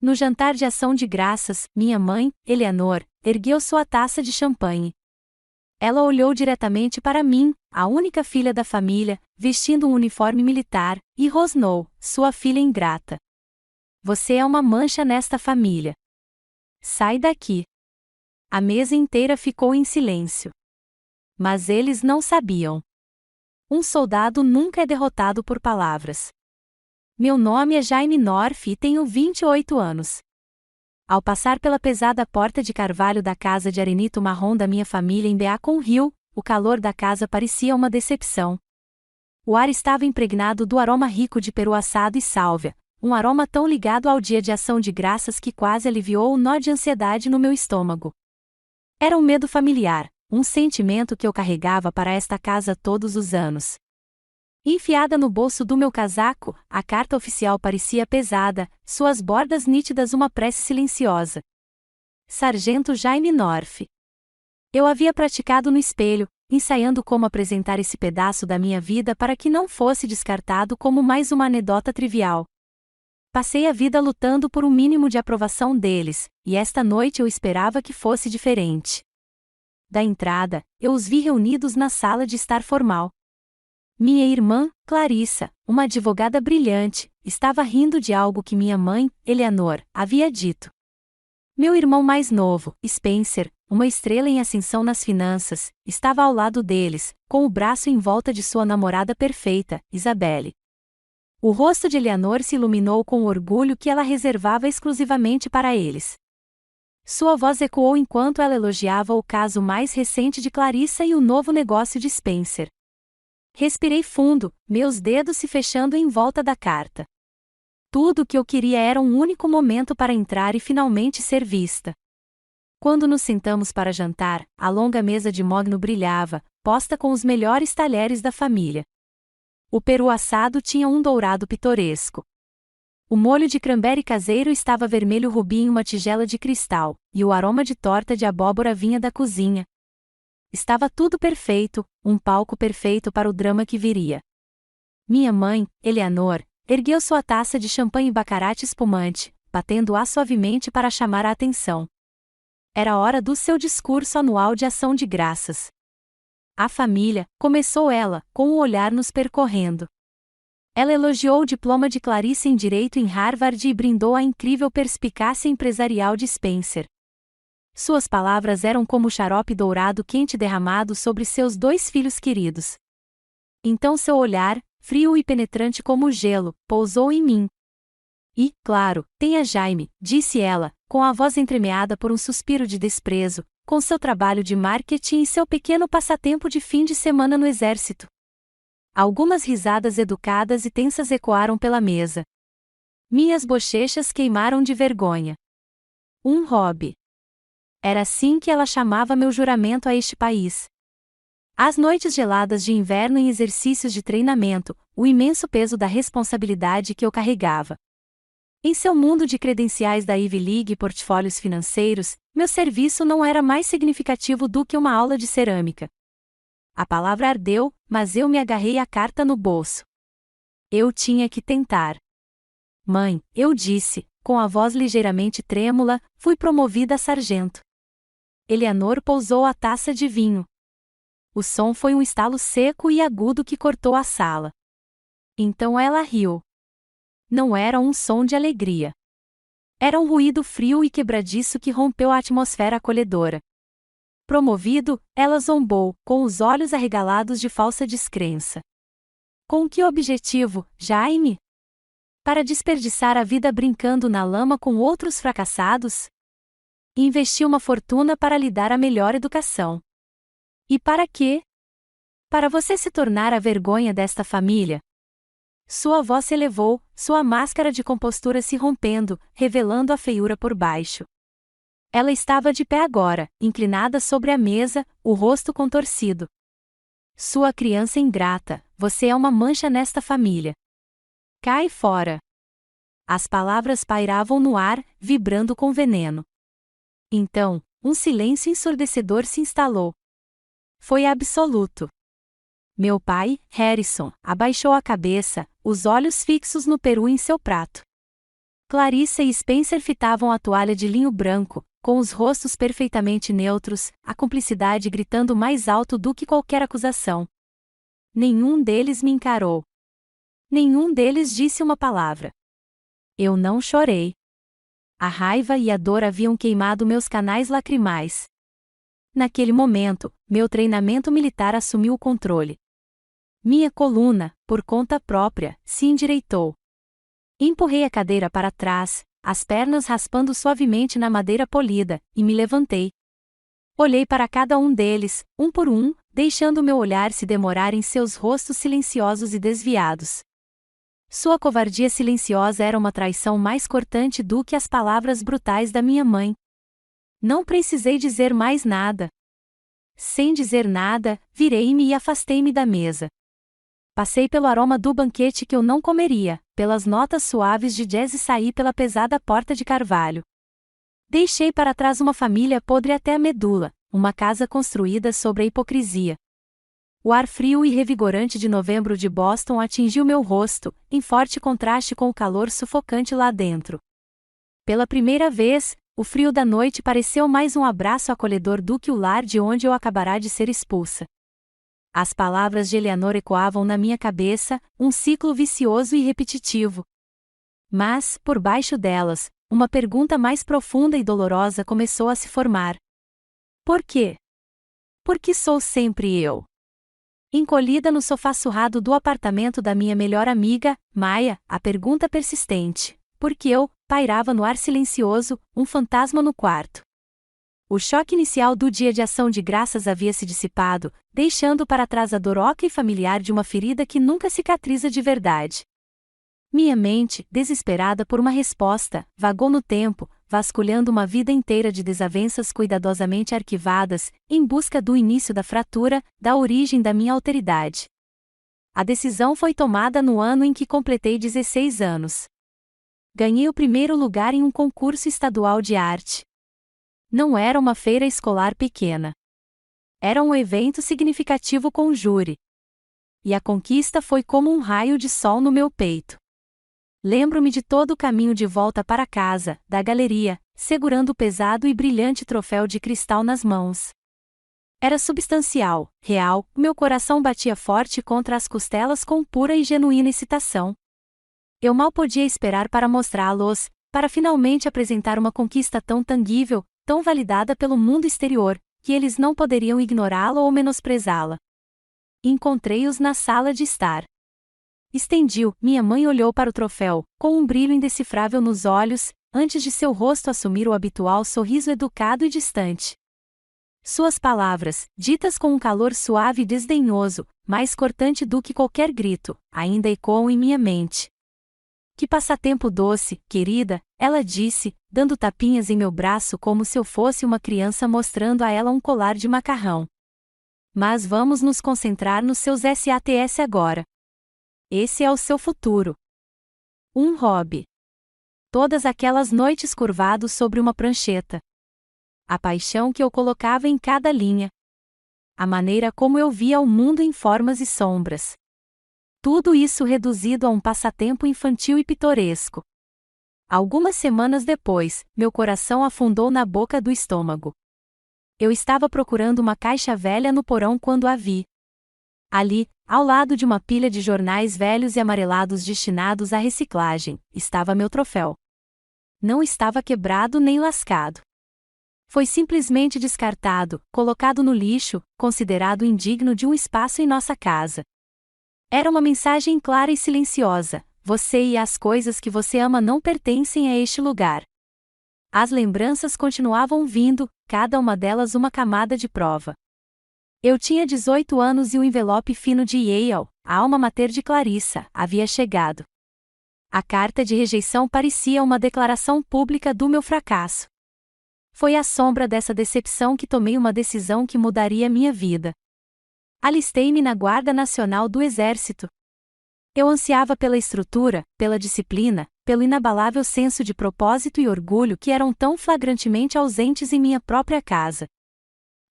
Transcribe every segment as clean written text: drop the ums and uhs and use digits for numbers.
No jantar de ação de graças, minha mãe, Eleanor, ergueu sua taça de champanhe. Ela olhou diretamente para mim, a única filha da família, vestindo um uniforme militar, e rosnou: sua filha ingrata. Você é uma mancha nesta família. Sai daqui. A mesa inteira ficou em silêncio. Mas eles não sabiam. Um soldado nunca é derrotado por palavras. Meu nome é Jaime North e tenho 28 anos. Ao passar pela pesada porta de carvalho da casa de arenito marrom da minha família em Beacon Hill, o calor da casa parecia uma decepção. O ar estava impregnado do aroma rico de peru assado e sálvia, um aroma tão ligado ao dia de ação de graças que quase aliviou o nó de ansiedade no meu estômago. Era um medo familiar, um sentimento que eu carregava para esta casa todos os anos. Enfiada no bolso do meu casaco, a carta oficial parecia pesada, suas bordas nítidas uma prece silenciosa. Sargento Jaime North. Eu havia praticado no espelho, ensaiando como apresentar esse pedaço da minha vida para que não fosse descartado como mais uma anedota trivial. Passei a vida lutando por um mínimo de aprovação deles, e esta noite eu esperava que fosse diferente. Da entrada, eu os vi reunidos na sala de estar formal. Minha irmã, Clarissa, uma advogada brilhante, estava rindo de algo que minha mãe, Eleanor, havia dito. Meu irmão mais novo, Spencer, uma estrela em ascensão nas finanças, estava ao lado deles, com o braço em volta de sua namorada perfeita, Isabelle. O rosto de Eleanor se iluminou com o orgulho que ela reservava exclusivamente para eles. Sua voz ecoou enquanto ela elogiava o caso mais recente de Clarissa e o novo negócio de Spencer. Respirei fundo, meus dedos se fechando em volta da carta. Tudo o que eu queria era um único momento para entrar e finalmente ser vista. Quando nos sentamos para jantar, a longa mesa de mogno brilhava, posta com os melhores talheres da família. O peru assado tinha um dourado pitoresco. O molho de cranberry caseiro estava vermelho rubi em uma tigela de cristal, e o aroma de torta de abóbora vinha da cozinha. Estava tudo perfeito, um palco perfeito para o drama que viria. Minha mãe, Eleanor, ergueu sua taça de champanhe baccarat espumante, batendo-a suavemente para chamar a atenção. Era a hora do seu discurso anual de ação de graças. A família, começou ela, com o olhar nos percorrendo. Ela elogiou o diploma de Clarissa em Direito em Harvard e brindou a incrível perspicácia empresarial de Spencer. Suas palavras eram como xarope dourado quente derramado sobre seus 2 filhos queridos. Então seu olhar, frio e penetrante como o gelo, pousou em mim. E, claro, tem a Jaime, disse ela, com a voz entremeada por um suspiro de desprezo, com seu trabalho de marketing e seu pequeno passatempo de fim de semana no exército. Algumas risadas educadas e tensas ecoaram pela mesa. Minhas bochechas queimaram de vergonha. Um hobby. Era assim que ela chamava meu juramento a este país. As noites geladas de inverno em exercícios de treinamento, o imenso peso da responsabilidade que eu carregava. Em seu mundo de credenciais da Ivy League e portfólios financeiros, meu serviço não era mais significativo do que uma aula de cerâmica. A palavra ardeu, mas eu me agarrei à carta no bolso. Eu tinha que tentar. Mãe, eu disse, com a voz ligeiramente trêmula, fui promovida a sargento. Eleanor pousou a taça de vinho. O som foi um estalo seco e agudo que cortou a sala. Então ela riu. Não era um som de alegria. Era um ruído frio e quebradiço que rompeu a atmosfera acolhedora. Promovido, ela zombou, com os olhos arregalados de falsa descrença. Com que objetivo, Jaime? Para desperdiçar a vida brincando na lama com outros fracassados? Investi uma fortuna para lhe dar a melhor educação. E para quê? Para você se tornar a vergonha desta família. Sua voz se elevou, sua máscara de compostura se rompendo, revelando a feiura por baixo. Ela estava de pé agora, inclinada sobre a mesa, o rosto contorcido. Sua criança ingrata, você é uma mancha nesta família. Cai fora. As palavras pairavam no ar, vibrando com veneno. Então, um silêncio ensurdecedor se instalou. Foi absoluto. Meu pai, Harrison, abaixou a cabeça, os olhos fixos no peru em seu prato. Clarissa e Spencer fitavam a toalha de linho branco, com os rostos perfeitamente neutros, a cumplicidade gritando mais alto do que qualquer acusação. Nenhum deles me encarou. Nenhum deles disse uma palavra. Eu não chorei. A raiva e a dor haviam queimado meus canais lacrimais. Naquele momento, meu treinamento militar assumiu o controle. Minha coluna, por conta própria, se endireitou. Empurrei a cadeira para trás, as pernas raspando suavemente na madeira polida, e me levantei. Olhei para cada um deles, um por um, deixando meu olhar se demorar em seus rostos silenciosos e desviados. Sua covardia silenciosa era uma traição mais cortante do que as palavras brutais da minha mãe. Não precisei dizer mais nada. Sem dizer nada, virei-me e afastei-me da mesa. Passei pelo aroma do banquete que eu não comeria, pelas notas suaves de jazz e saí pela pesada porta de carvalho. Deixei para trás uma família podre até a medula, uma casa construída sobre a hipocrisia. O ar frio e revigorante de novembro de Boston atingiu meu rosto, em forte contraste com o calor sufocante lá dentro. Pela primeira vez, o frio da noite pareceu mais um abraço acolhedor do que o lar de onde eu acabará de ser expulsa. As palavras de Eleanor ecoavam na minha cabeça, um ciclo vicioso e repetitivo. Mas, por baixo delas, uma pergunta mais profunda e dolorosa começou a se formar. Por quê? Por que sou sempre eu? Encolhida no sofá surrado do apartamento da minha melhor amiga, Maia, a pergunta persistente, porque eu, pairava no ar silencioso, um fantasma no quarto. O choque inicial do dia de ação de graças havia se dissipado, deixando para trás a dor oca e familiar de uma ferida que nunca cicatriza de verdade. Minha mente, desesperada por uma resposta, vagou no tempo, vasculhando uma vida inteira de desavenças cuidadosamente arquivadas, em busca do início da fratura, da origem da minha alteridade. A decisão foi tomada no ano em que completei 16 anos. Ganhei o primeiro lugar em um concurso estadual de arte. Não era uma feira escolar pequena. Era um evento significativo com júri. E a conquista foi como um raio de sol no meu peito. Lembro-me de todo o caminho de volta para casa, da galeria, segurando o pesado e brilhante troféu de cristal nas mãos. Era substancial, real, meu coração batia forte contra as costelas com pura e genuína excitação. Eu mal podia esperar para mostrá-los, para finalmente apresentar uma conquista tão tangível, tão validada pelo mundo exterior, que eles não poderiam ignorá-la ou menosprezá-la. Encontrei-os na sala de estar. Estendi-o, minha mãe olhou para o troféu, com um brilho indecifrável nos olhos, antes de seu rosto assumir o habitual sorriso educado e distante. Suas palavras, ditas com um calor suave e desdenhoso, mais cortante do que qualquer grito, ainda ecoam em minha mente. Que passatempo doce, querida, ela disse, dando tapinhas em meu braço como se eu fosse uma criança mostrando a ela um colar de macarrão. Mas vamos nos concentrar nos seus SATs agora. Esse é o seu futuro. Um hobby. Todas aquelas noites curvados sobre uma prancheta. A paixão que eu colocava em cada linha. A maneira como eu via o mundo em formas e sombras. Tudo isso reduzido a um passatempo infantil e pitoresco. Algumas semanas depois, meu coração afundou na boca do estômago. Eu estava procurando uma caixa velha no porão quando a vi. Ali, ao lado de uma pilha de jornais velhos e amarelados destinados à reciclagem, estava meu troféu. Não estava quebrado nem lascado. Foi simplesmente descartado, colocado no lixo, considerado indigno de um espaço em nossa casa. Era uma mensagem clara e silenciosa: você e as coisas que você ama não pertencem a este lugar. As lembranças continuavam vindo, cada uma delas uma camada de prova. Eu tinha 18 anos e o envelope fino de Yale, a alma mater de Clarissa, havia chegado. A carta de rejeição parecia uma declaração pública do meu fracasso. Foi à sombra dessa decepção que tomei uma decisão que mudaria minha vida. Alistei-me na Guarda Nacional do Exército. Eu ansiava pela estrutura, pela disciplina, pelo inabalável senso de propósito e orgulho que eram tão flagrantemente ausentes em minha própria casa.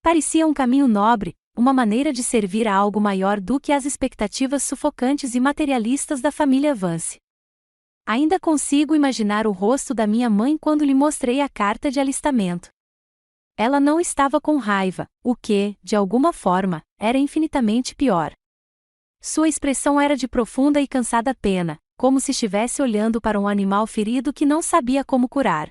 Parecia um caminho nobre, uma maneira de servir a algo maior do que as expectativas sufocantes e materialistas da família Vance. Ainda consigo imaginar o rosto da minha mãe quando lhe mostrei a carta de alistamento. Ela não estava com raiva, o que, de alguma forma, era infinitamente pior. Sua expressão era de profunda e cansada pena, como se estivesse olhando para um animal ferido que não sabia como curar.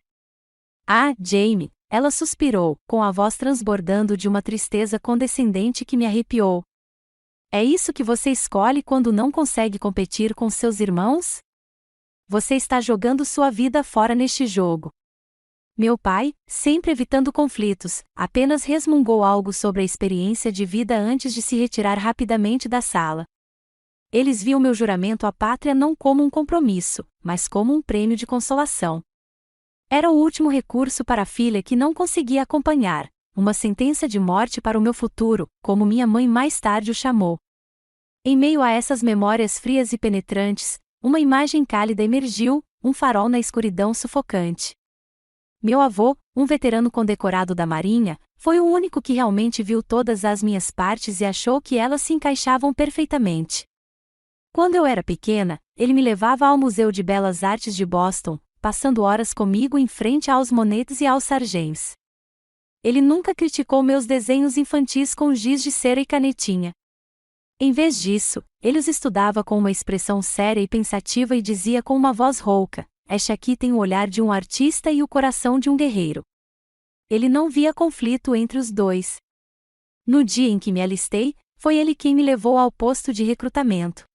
Ah, Jamie, ela suspirou, com a voz transbordando de uma tristeza condescendente que me arrepiou. É isso que você escolhe quando não consegue competir com seus irmãos? Você está jogando sua vida fora neste jogo. Meu pai, sempre evitando conflitos, apenas resmungou algo sobre a experiência de vida antes de se retirar rapidamente da sala. Eles viam meu juramento à pátria não como um compromisso, mas como um prêmio de consolação. Era o último recurso para a filha que não conseguia acompanhar, uma sentença de morte para o meu futuro, como minha mãe mais tarde o chamou. Em meio a essas memórias frias e penetrantes, uma imagem cálida emergiu, um farol na escuridão sufocante. Meu avô, um veterano condecorado da Marinha, foi o único que realmente viu todas as minhas partes e achou que elas se encaixavam perfeitamente. Quando eu era pequena, ele me levava ao Museu de Belas Artes de Boston, passando horas comigo em frente aos Monets e aos Sargents. Ele nunca criticou meus desenhos infantis com giz de cera e canetinha. Em vez disso, ele os estudava com uma expressão séria e pensativa e dizia com uma voz rouca: "Este aqui tem o olhar de um artista e o coração de um guerreiro." Ele não via conflito entre os dois. No dia em que me alistei, foi ele quem me levou ao posto de recrutamento.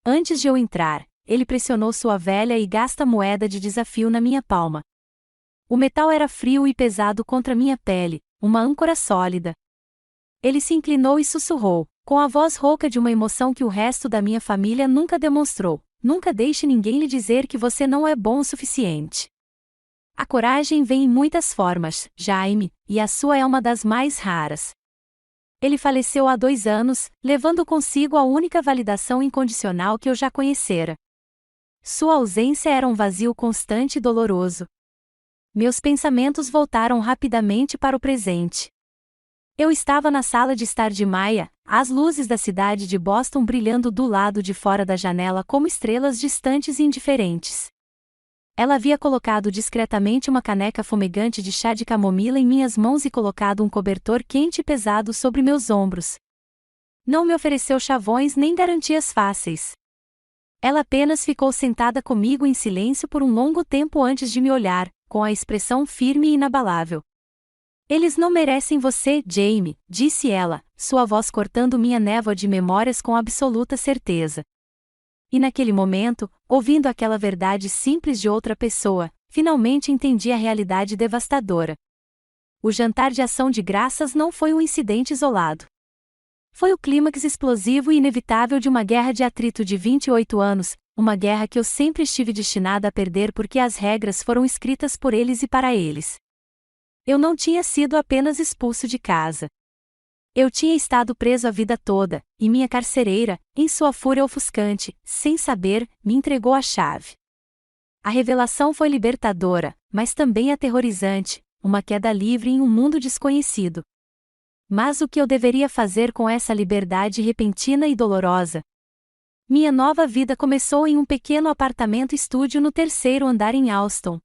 Antes de eu entrar, ele pressionou sua velha e gasta moeda de desafio na minha palma. O metal era frio e pesado contra minha pele, uma âncora sólida. Ele se inclinou e sussurrou, com a voz rouca de uma emoção que o resto da minha família nunca demonstrou: "Nunca deixe ninguém lhe dizer que você não é bom o suficiente." A coragem vem em muitas formas, Jaime, e a sua é uma das mais raras. Ele faleceu há 2 anos, levando consigo a única validação incondicional que eu já conhecera. Sua ausência era um vazio constante e doloroso. Meus pensamentos voltaram rapidamente para o presente. Eu estava na sala de estar de Maia, as luzes da cidade de Boston brilhando do lado de fora da janela como estrelas distantes e indiferentes. Ela havia colocado discretamente uma caneca fumegante de chá de camomila em minhas mãos e colocado um cobertor quente e pesado sobre meus ombros. Não me ofereceu chavões nem garantias fáceis. Ela apenas ficou sentada comigo em silêncio por um longo tempo antes de me olhar, com a expressão firme e inabalável. "Eles não merecem você, Jamie", disse ela, sua voz cortando minha névoa de memórias com absoluta certeza. E naquele momento, ouvindo aquela verdade simples de outra pessoa, finalmente entendi a realidade devastadora. O jantar de ação de graças não foi um incidente isolado. Foi o clímax explosivo e inevitável de uma guerra de atrito de 28 anos, uma guerra que eu sempre estive destinada a perder porque as regras foram escritas por eles e para eles. Eu não tinha sido apenas expulso de casa. Eu tinha estado preso a vida toda, e minha carcereira, em sua fúria ofuscante, sem saber, me entregou a chave. A revelação foi libertadora, mas também aterrorizante, uma queda livre em um mundo desconhecido. Mas o que eu deveria fazer com essa liberdade repentina e dolorosa? Minha nova vida começou em um pequeno apartamento-estúdio no 3º andar em Allston.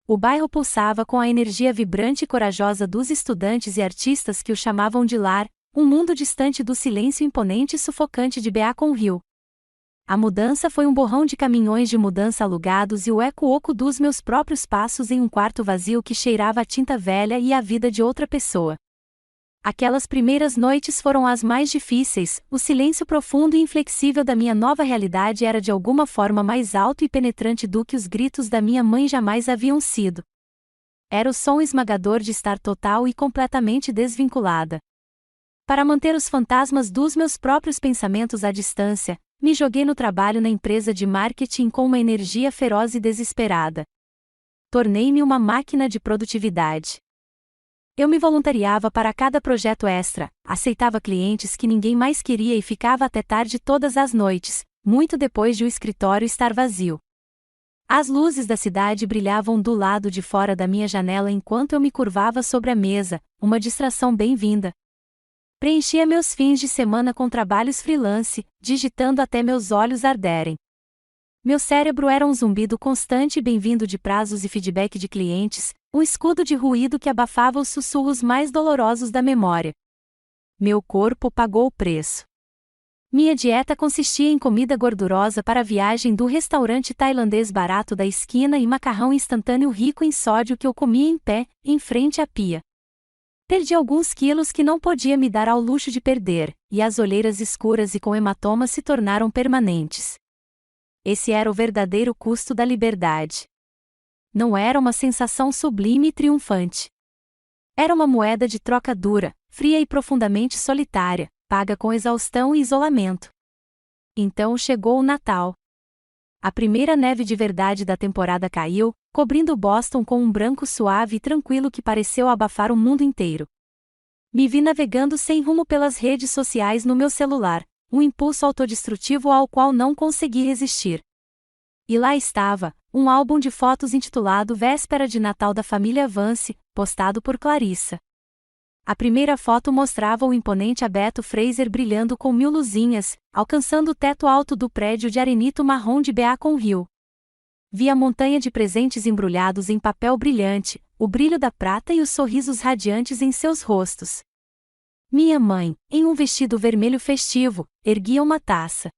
O bairro pulsava com a energia vibrante e corajosa dos estudantes e artistas que o chamavam de lar, um mundo distante do silêncio imponente e sufocante de Beacon Hill. A mudança foi um borrão de caminhões de mudança alugados e o eco oco dos meus próprios passos em um quarto vazio que cheirava a tinta velha e a vida de outra pessoa. Aquelas primeiras noites foram as mais difíceis, o silêncio profundo e inflexível da minha nova realidade era de alguma forma mais alto e penetrante do que os gritos da minha mãe jamais haviam sido. Era o som esmagador de estar total e completamente desvinculada. Para manter os fantasmas dos meus próprios pensamentos à distância, me joguei no trabalho na empresa de marketing com uma energia feroz e desesperada. Tornei-me uma máquina de produtividade. Eu me voluntariava para cada projeto extra, aceitava clientes que ninguém mais queria e ficava até tarde todas as noites, muito depois de o escritório estar vazio. As luzes da cidade brilhavam do lado de fora da minha janela enquanto eu me curvava sobre a mesa, uma distração bem-vinda. Preenchia meus fins de semana com trabalhos freelance, digitando até meus olhos arderem. Meu cérebro era um zumbido constante bem-vindo de prazos e feedback de clientes, um escudo de ruído que abafava os sussurros mais dolorosos da memória. Meu corpo pagou o preço. Minha dieta consistia em comida gordurosa para a viagem do restaurante tailandês barato da esquina e macarrão instantâneo rico em sódio que eu comia em pé, em frente à pia. Perdi alguns quilos que não podia me dar ao luxo de perder, e as olheiras escuras e com hematomas se tornaram permanentes. Esse era o verdadeiro custo da liberdade. Não era uma sensação sublime e triunfante. Era uma moeda de troca dura, fria e profundamente solitária, paga com exaustão e isolamento. Então chegou o Natal. A primeira neve de verdade da temporada caiu, cobrindo Boston com um branco suave e tranquilo que pareceu abafar o mundo inteiro. Me vi navegando sem rumo pelas redes sociais no meu celular, um impulso autodestrutivo ao qual não consegui resistir. E lá estava, um álbum de fotos intitulado Véspera de Natal da família Vance, postado por Clarissa. A primeira foto mostrava o imponente Abeto Fraser brilhando com 1000 luzinhas, alcançando o teto alto do prédio de arenito marrom de Beacon Hill. Vi a montanha de presentes embrulhados em papel brilhante, o brilho da prata e os sorrisos radiantes em seus rostos. Minha mãe, em um vestido vermelho festivo, erguia uma taça.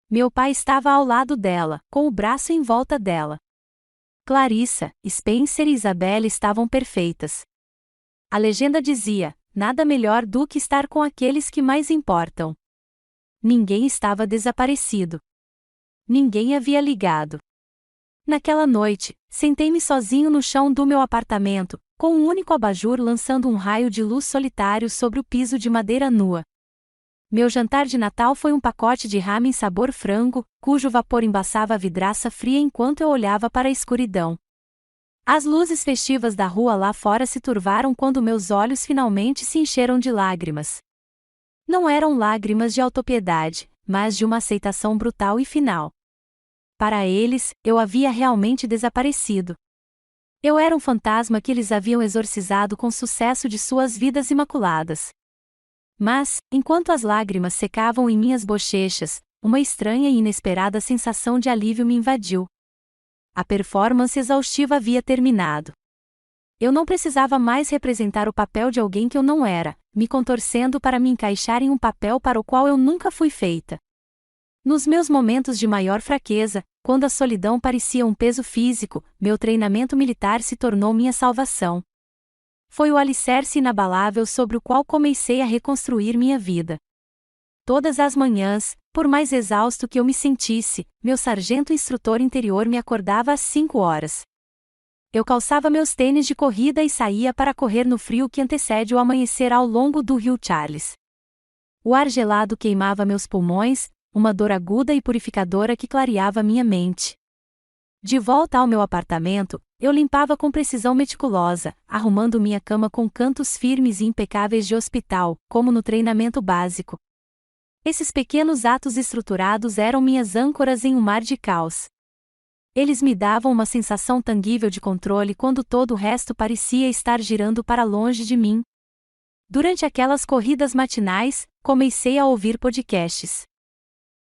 Meu pai estava ao lado dela, com o braço em volta dela. Clarissa, Spencer e Isabelle estavam perfeitas. A legenda dizia: nada melhor do que estar com aqueles que mais importam. Ninguém estava desaparecido. Ninguém havia ligado. Naquela noite, sentei-me sozinho no chão do meu apartamento, com um único abajur lançando um raio de luz solitário sobre o piso de madeira nua. Meu jantar de Natal foi um pacote de ramen sabor frango, cujo vapor embaçava a vidraça fria enquanto eu olhava para a escuridão. As luzes festivas da rua lá fora se turvaram quando meus olhos finalmente se encheram de lágrimas. Não eram lágrimas de autopiedade, mas de uma aceitação brutal e final. Para eles, eu havia realmente desaparecido. Eu era um fantasma que eles haviam exorcizado com sucesso de suas vidas imaculadas. Mas, enquanto as lágrimas secavam em minhas bochechas, uma estranha e inesperada sensação de alívio me invadiu. A performance exaustiva havia terminado. Eu não precisava mais representar o papel de alguém que eu não era, me contorcendo para me encaixar em um papel para o qual eu nunca fui feita. Nos meus momentos de maior fraqueza, quando a solidão parecia um peso físico, meu treinamento militar se tornou minha salvação. Foi o alicerce inabalável sobre o qual comecei a reconstruir minha vida. Todas as manhãs, por mais exausto que eu me sentisse, meu sargento instrutor interior me acordava às 5 horas. Eu calçava meus tênis de corrida e saía para correr no frio que antecede o amanhecer ao longo do rio Charles. O ar gelado queimava meus pulmões, uma dor aguda e purificadora que clareava minha mente. De volta ao meu apartamento, eu limpava com precisão meticulosa, arrumando minha cama com cantos firmes e impecáveis de hospital, como no treinamento básico. Esses pequenos atos estruturados eram minhas âncoras em um mar de caos. Eles me davam uma sensação tangível de controle quando todo o resto parecia estar girando para longe de mim. Durante aquelas corridas matinais, comecei a ouvir podcasts.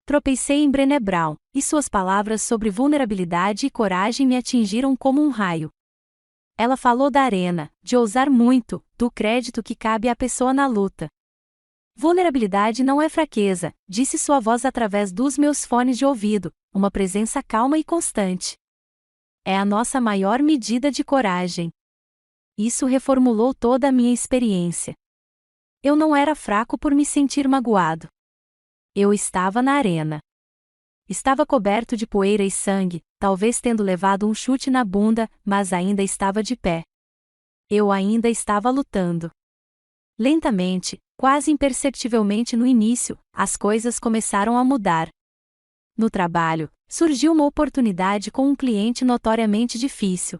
Tropecei em Brené Brown, e suas palavras sobre vulnerabilidade e coragem me atingiram como um raio. Ela falou da arena, de ousar muito, do crédito que cabe à pessoa na luta. Vulnerabilidade não é fraqueza, disse sua voz através dos meus fones de ouvido, uma presença calma e constante. É a nossa maior medida de coragem. Isso reformulou toda a minha experiência. Eu não era fraco por me sentir magoado. Eu estava na arena. Estava coberto de poeira e sangue, talvez tendo levado um chute na bunda, mas ainda estava de pé. Eu ainda estava lutando. Lentamente, quase imperceptivelmente no início, as coisas começaram a mudar. No trabalho, surgiu uma oportunidade com um cliente notoriamente difícil.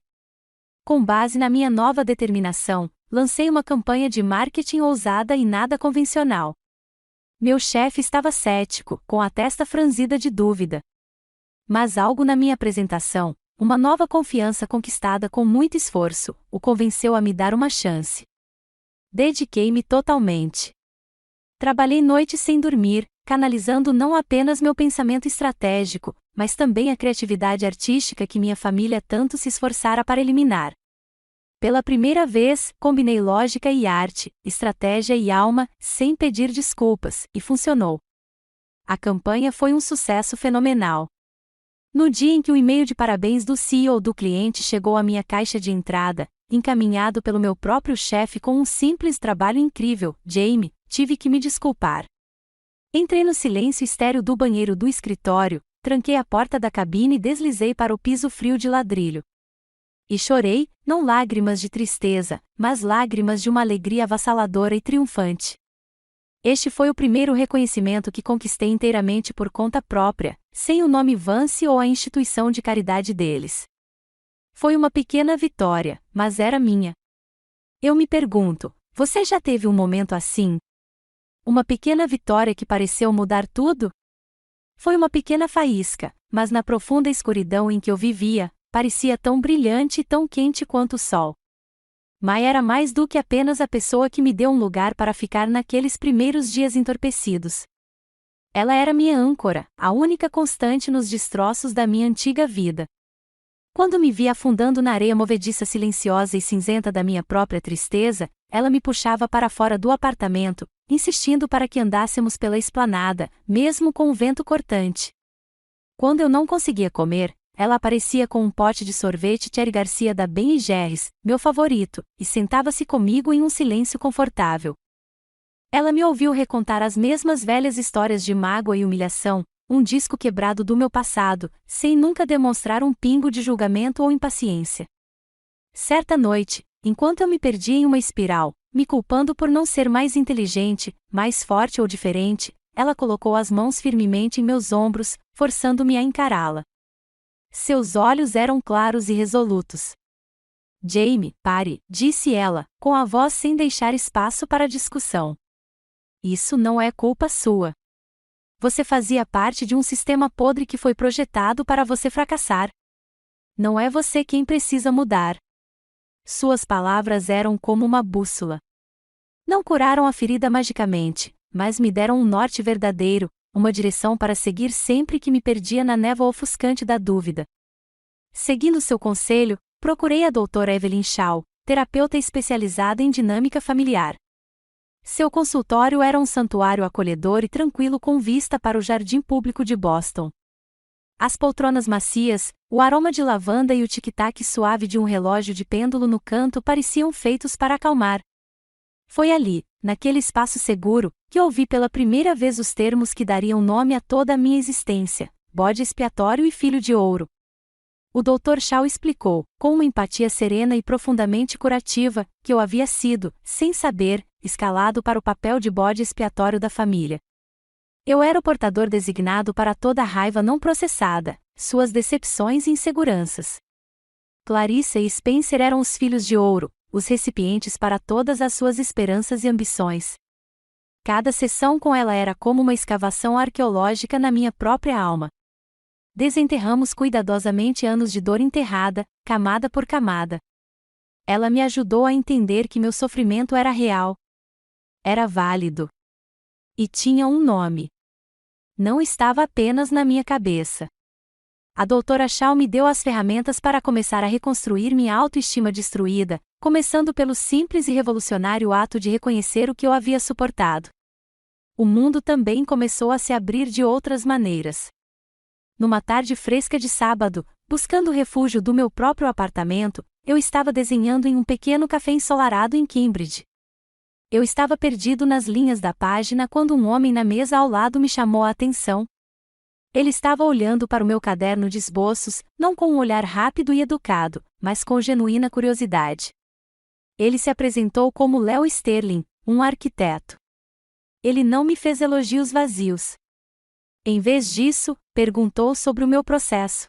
Com base na minha nova determinação, lancei uma campanha de marketing ousada e nada convencional. Meu chefe estava cético, com a testa franzida de dúvida. Mas algo na minha apresentação, uma nova confiança conquistada com muito esforço, o convenceu a me dar uma chance. Dediquei-me totalmente. Trabalhei noites sem dormir, canalizando não apenas meu pensamento estratégico, mas também a criatividade artística que minha família tanto se esforçara para eliminar. Pela primeira vez, combinei lógica e arte, estratégia e alma, sem pedir desculpas, e funcionou. A campanha foi um sucesso fenomenal. No dia em que o e-mail de parabéns do CEO do cliente chegou à minha caixa de entrada, encaminhado pelo meu próprio chefe com um simples trabalho incrível, Jamie, tive que me desculpar. Entrei no silêncio estéril do banheiro do escritório, tranquei a porta da cabine e deslizei para o piso frio de ladrilho. E chorei, não lágrimas de tristeza, mas lágrimas de uma alegria avassaladora e triunfante. Este foi o primeiro reconhecimento que conquistei inteiramente por conta própria, sem o nome Vance ou a instituição de caridade deles. Foi uma pequena vitória, mas era minha. Eu me pergunto, você já teve um momento assim? Uma pequena vitória que pareceu mudar tudo? Foi uma pequena faísca, mas na profunda escuridão em que eu vivia, parecia tão brilhante e tão quente quanto o sol. Mai era mais do que apenas a pessoa que me deu um lugar para ficar naqueles primeiros dias entorpecidos. Ela era minha âncora, a única constante nos destroços da minha antiga vida. Quando me via afundando na areia movediça silenciosa e cinzenta da minha própria tristeza, ela me puxava para fora do apartamento, insistindo para que andássemos pela esplanada, mesmo com o vento cortante. Quando eu não conseguia comer, ela aparecia com um pote de sorvete Cherry Garcia da Ben & Jerry's, meu favorito, e sentava-se comigo em um silêncio confortável. Ela me ouviu recontar as mesmas velhas histórias de mágoa e humilhação, um disco quebrado do meu passado, sem nunca demonstrar um pingo de julgamento ou impaciência. Certa noite, enquanto eu me perdia em uma espiral, me culpando por não ser mais inteligente, mais forte ou diferente, ela colocou as mãos firmemente em meus ombros, forçando-me a encará-la. Seus olhos eram claros e resolutos. Jamie, pare, disse ela, com a voz sem deixar espaço para discussão. Isso não é culpa sua. Você fazia parte de um sistema podre que foi projetado para você fracassar. Não é você quem precisa mudar. Suas palavras eram como uma bússola. Não curaram a ferida magicamente, mas me deram um norte verdadeiro, uma direção para seguir sempre que me perdia na névoa ofuscante da dúvida. Seguindo seu conselho, procurei a doutora Evelyn Shaw, terapeuta especializada em dinâmica familiar. Seu consultório era um santuário acolhedor e tranquilo com vista para o jardim público de Boston. As poltronas macias, o aroma de lavanda e o tic-tac suave de um relógio de pêndulo no canto pareciam feitos para acalmar. Foi ali, naquele espaço seguro, que ouvi pela primeira vez os termos que dariam nome a toda a minha existência: bode expiatório e filho de ouro. O Dr. Shaw explicou, com uma empatia serena e profundamente curativa, que eu havia sido, sem saber, escalado para o papel de bode expiatório da família. Eu era o portador designado para toda a raiva não processada, suas decepções e inseguranças. Clarissa e Spencer eram os filhos de ouro, os recipientes para todas as suas esperanças e ambições. Cada sessão com ela era como uma escavação arqueológica na minha própria alma. Desenterramos cuidadosamente anos de dor enterrada, camada por camada. Ela me ajudou a entender que meu sofrimento era real. Era válido. E tinha um nome. Não estava apenas na minha cabeça. A doutora Shaw me deu as ferramentas para começar a reconstruir minha autoestima destruída, começando pelo simples e revolucionário ato de reconhecer o que eu havia suportado. O mundo também começou a se abrir de outras maneiras. Numa tarde fresca de sábado, buscando o refúgio do meu próprio apartamento, eu estava desenhando em um pequeno café ensolarado em Cambridge. Eu estava perdido nas linhas da página quando um homem na mesa ao lado me chamou a atenção. Ele estava olhando para o meu caderno de esboços, não com um olhar rápido e educado, mas com genuína curiosidade. Ele se apresentou como Leo Sterling, um arquiteto. Ele não me fez elogios vazios. Em vez disso, perguntou sobre o meu processo.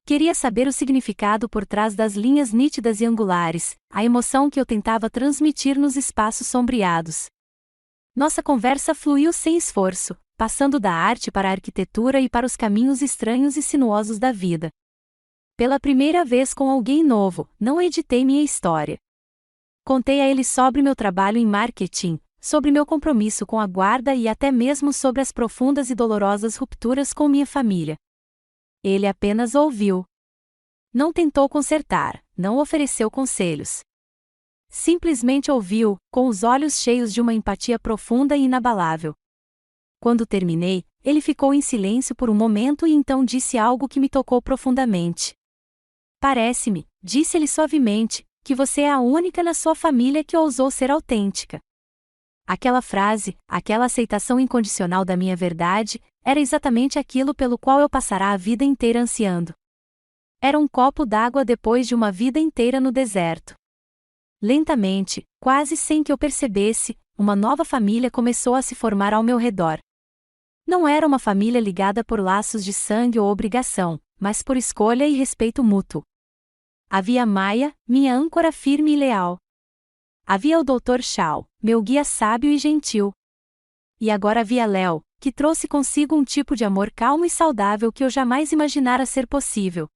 Queria saber o significado por trás das linhas nítidas e angulares, a emoção que eu tentava transmitir nos espaços sombreados. Nossa conversa fluiu sem esforço, passando da arte para a arquitetura e para os caminhos estranhos e sinuosos da vida. Pela primeira vez com alguém novo, não editei minha história. Contei a ele sobre meu trabalho em marketing, sobre meu compromisso com a guarda e até mesmo sobre as profundas e dolorosas rupturas com minha família. Ele apenas ouviu. Não tentou consertar, não ofereceu conselhos. Simplesmente ouviu, com os olhos cheios de uma empatia profunda e inabalável. Quando terminei, ele ficou em silêncio por um momento e então disse algo que me tocou profundamente. Parece-me, disse ele suavemente, que você é a única na sua família que ousou ser autêntica. Aquela frase, aquela aceitação incondicional da minha verdade, era exatamente aquilo pelo qual eu passará a vida inteira ansiando. Era um copo d'água depois de uma vida inteira no deserto. Lentamente, quase sem que eu percebesse, uma nova família começou a se formar ao meu redor. Não era uma família ligada por laços de sangue ou obrigação, mas por escolha e respeito mútuo. Havia Maia, minha âncora firme e leal. Havia o Dr. Shaw, meu guia sábio e gentil. E agora havia Léo, que trouxe consigo um tipo de amor calmo e saudável que eu jamais imaginara ser possível.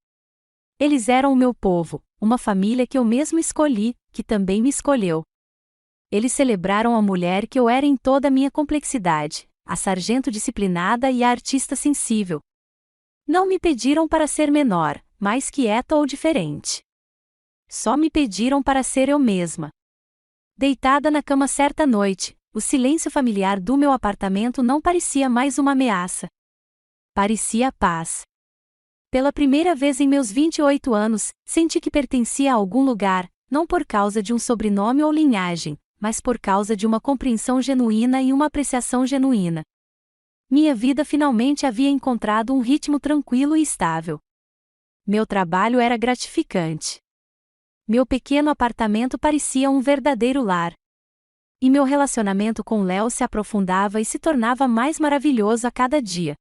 Eles eram o meu povo, uma família que eu mesmo escolhi, que também me escolheu. Eles celebraram a mulher que eu era em toda a minha complexidade, a sargento disciplinada e a artista sensível. Não me pediram para ser menor, mais quieta ou diferente. Só me pediram para ser eu mesma. Deitada na cama certa noite, o silêncio familiar do meu apartamento não parecia mais uma ameaça. Parecia paz. Pela primeira vez em meus 28 anos, senti que pertencia a algum lugar, não por causa de um sobrenome ou linhagem, mas por causa de uma compreensão genuína e uma apreciação genuína. Minha vida finalmente havia encontrado um ritmo tranquilo e estável. Meu trabalho era gratificante. Meu pequeno apartamento parecia um verdadeiro lar. E meu relacionamento com Léo se aprofundava e se tornava mais maravilhoso a cada dia.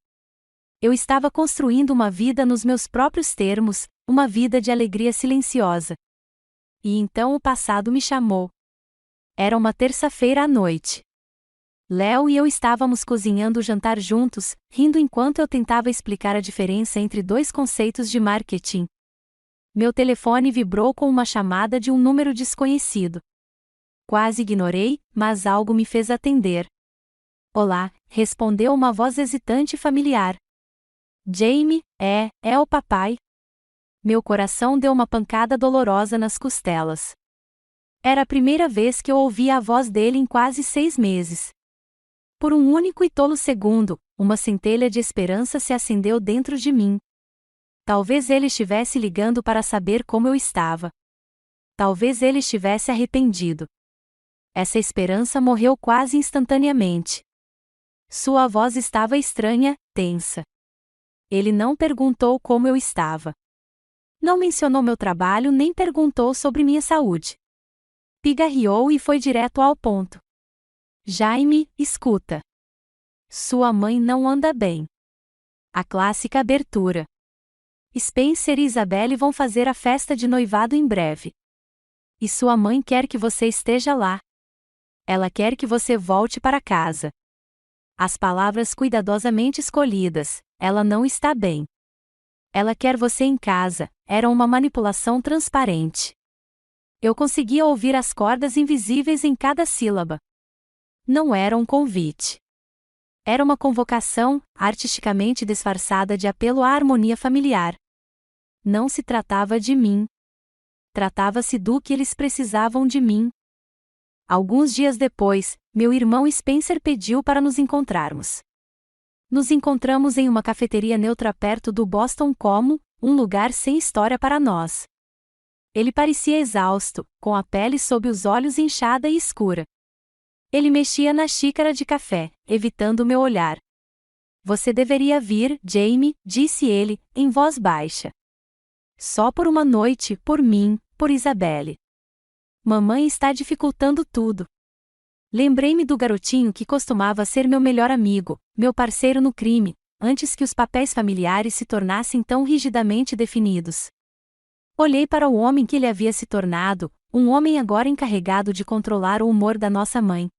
Eu estava construindo uma vida nos meus próprios termos, uma vida de alegria silenciosa. E então o passado me chamou. Era uma terça-feira à noite. Léo e eu estávamos cozinhando o jantar juntos, rindo enquanto eu tentava explicar a diferença entre dois conceitos de marketing. Meu telefone vibrou com uma chamada de um número desconhecido. Quase ignorei, mas algo me fez atender. Olá, respondeu uma voz hesitante e familiar. Jamie, é o papai. Meu coração deu uma pancada dolorosa nas costelas. Era a primeira vez que eu ouvia a voz dele em quase 6 meses. Por um único e tolo segundo, uma centelha de esperança se acendeu dentro de mim. Talvez ele estivesse ligando para saber como eu estava. Talvez ele estivesse arrependido. Essa esperança morreu quase instantaneamente. Sua voz estava estranha, tensa. Ele não perguntou como eu estava. Não mencionou meu trabalho nem perguntou sobre minha saúde. Pigarreou e foi direto ao ponto. Jaime, escuta. Sua mãe não anda bem. A clássica abertura. Spencer e Isabelle vão fazer a festa de noivado em breve. E sua mãe quer que você esteja lá. Ela quer que você volte para casa. As palavras cuidadosamente escolhidas, ela não está bem. Ela quer você em casa, era uma manipulação transparente. Eu conseguia ouvir as cordas invisíveis em cada sílaba. Não era um convite. Era uma convocação, artisticamente disfarçada de apelo à harmonia familiar. Não se tratava de mim. Tratava-se do que eles precisavam de mim. Alguns dias depois, meu irmão Spencer pediu para nos encontrarmos. Nos encontramos em uma cafeteria neutra perto do Boston Common, um lugar sem história para nós. Ele parecia exausto, com a pele sob os olhos inchada e escura. Ele mexia na xícara de café, evitando meu olhar. Você deveria vir, Jamie, disse ele, em voz baixa. Só por uma noite, por mim, por Isabelle. Mamãe está dificultando tudo. Lembrei-me do garotinho que costumava ser meu melhor amigo, meu parceiro no crime, antes que os papéis familiares se tornassem tão rigidamente definidos. Olhei para o homem que ele havia se tornado, um homem agora encarregado de controlar o humor da nossa mãe.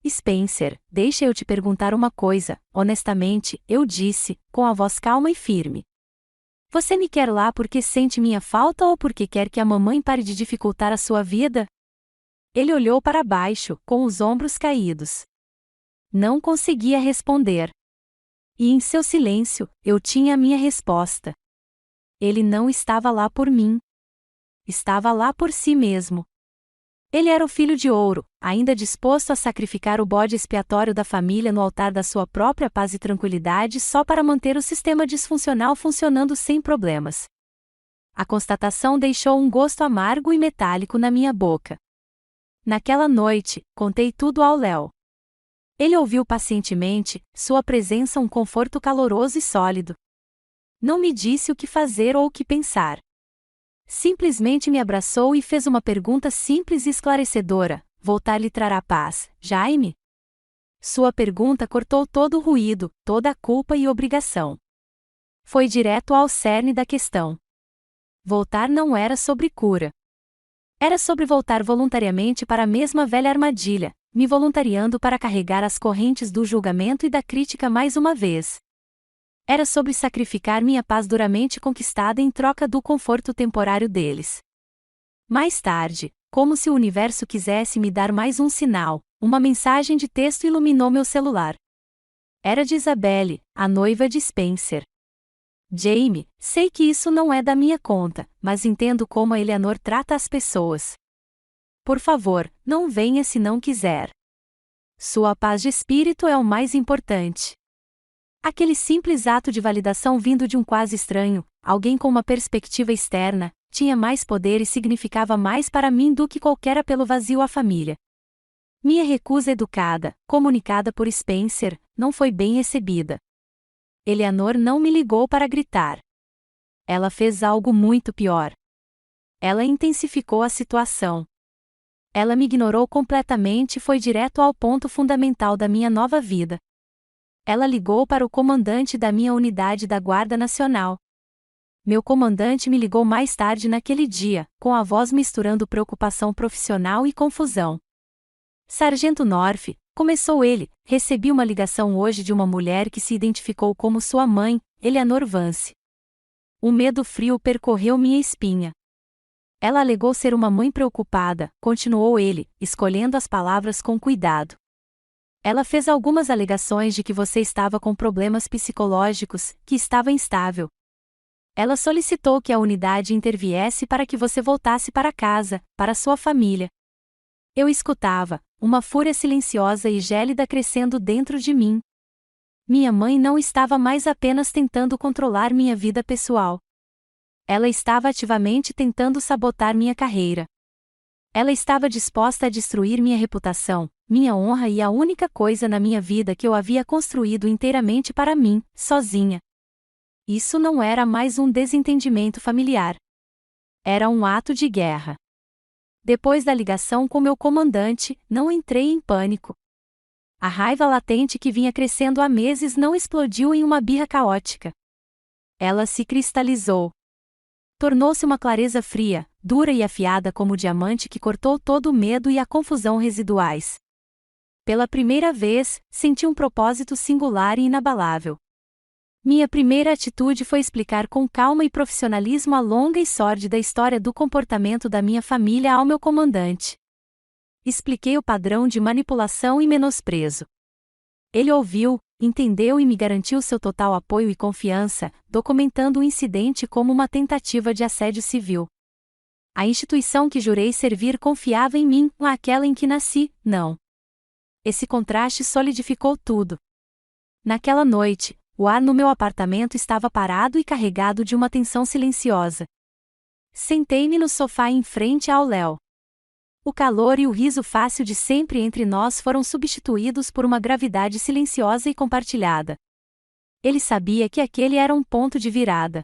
Spencer, deixa eu te perguntar uma coisa, honestamente, eu disse, com a voz calma e firme. Você me quer lá porque sente minha falta ou porque quer que a mamãe pare de dificultar a sua vida? Ele olhou para baixo, com os ombros caídos. Não conseguia responder. E em seu silêncio, eu tinha a minha resposta. Ele não estava lá por mim. Estava lá por si mesmo. Ele era o filho de ouro, ainda disposto a sacrificar o bode expiatório da família no altar da sua própria paz e tranquilidade só para manter o sistema disfuncional funcionando sem problemas. A constatação deixou um gosto amargo e metálico na minha boca. Naquela noite, contei tudo ao Léo. Ele ouviu pacientemente, sua presença um conforto caloroso e sólido. Não me disse o que fazer ou o que pensar. Simplesmente me abraçou e fez uma pergunta simples e esclarecedora: voltar lhe trará paz, Jaime? Sua pergunta cortou todo o ruído, toda a culpa e obrigação. Foi direto ao cerne da questão. Voltar não era sobre cura. Era sobre voltar voluntariamente para a mesma velha armadilha, me voluntariando para carregar as correntes do julgamento e da crítica mais uma vez. Era sobre sacrificar minha paz duramente conquistada em troca do conforto temporário deles. Mais tarde, como se o universo quisesse me dar mais um sinal, uma mensagem de texto iluminou meu celular. Era de Isabelle, a noiva de Spencer. Jaime, sei que isso não é da minha conta, mas entendo como a Eleanor trata as pessoas. Por favor, não venha se não quiser. Sua paz de espírito é o mais importante. Aquele simples ato de validação vindo de um quase estranho, alguém com uma perspectiva externa, tinha mais poder e significava mais para mim do que qualquer apelo vazio à família. Minha recusa educada, comunicada por Spencer, não foi bem recebida. Eleanor não me ligou para gritar. Ela fez algo muito pior. Ela intensificou a situação. Ela me ignorou completamente e foi direto ao ponto fundamental da minha nova vida. Ela ligou para o comandante da minha unidade da Guarda Nacional. Meu comandante me ligou mais tarde naquele dia, com a voz misturando preocupação profissional e confusão. Sargento North, começou ele, recebi uma ligação hoje de uma mulher que se identificou como sua mãe, Eleanor Vance. Um medo frio percorreu minha espinha. Ela alegou ser uma mãe preocupada, continuou ele, escolhendo as palavras com cuidado. Ela fez algumas alegações de que você estava com problemas psicológicos, que estava instável. Ela solicitou que a unidade interviesse para que você voltasse para casa, para sua família. Eu escutava, uma fúria silenciosa e gélida crescendo dentro de mim. Minha mãe não estava mais apenas tentando controlar minha vida pessoal. Ela estava ativamente tentando sabotar minha carreira. Ela estava disposta a destruir minha reputação, minha honra e a única coisa na minha vida que eu havia construído inteiramente para mim, sozinha. Isso não era mais um desentendimento familiar. Era um ato de guerra. Depois da ligação com meu comandante, não entrei em pânico. A raiva latente que vinha crescendo há meses não explodiu em uma birra caótica. Ela se cristalizou. Tornou-se uma clareza fria, dura e afiada como o diamante que cortou todo o medo e a confusão residuais. Pela primeira vez, senti um propósito singular e inabalável. Minha primeira atitude foi explicar com calma e profissionalismo a longa e sórdida história do comportamento da minha família ao meu comandante. Expliquei o padrão de manipulação e menosprezo. Ele ouviu, entendeu e me garantiu seu total apoio e confiança, documentando o incidente como uma tentativa de assédio civil. A instituição que jurei servir confiava em mim, aquela em que nasci, não. Esse contraste solidificou tudo. Naquela noite, o ar no meu apartamento estava parado e carregado de uma tensão silenciosa. Sentei-me no sofá em frente ao Léo. O calor e o riso fácil de sempre entre nós foram substituídos por uma gravidade silenciosa e compartilhada. Ele sabia que aquele era um ponto de virada.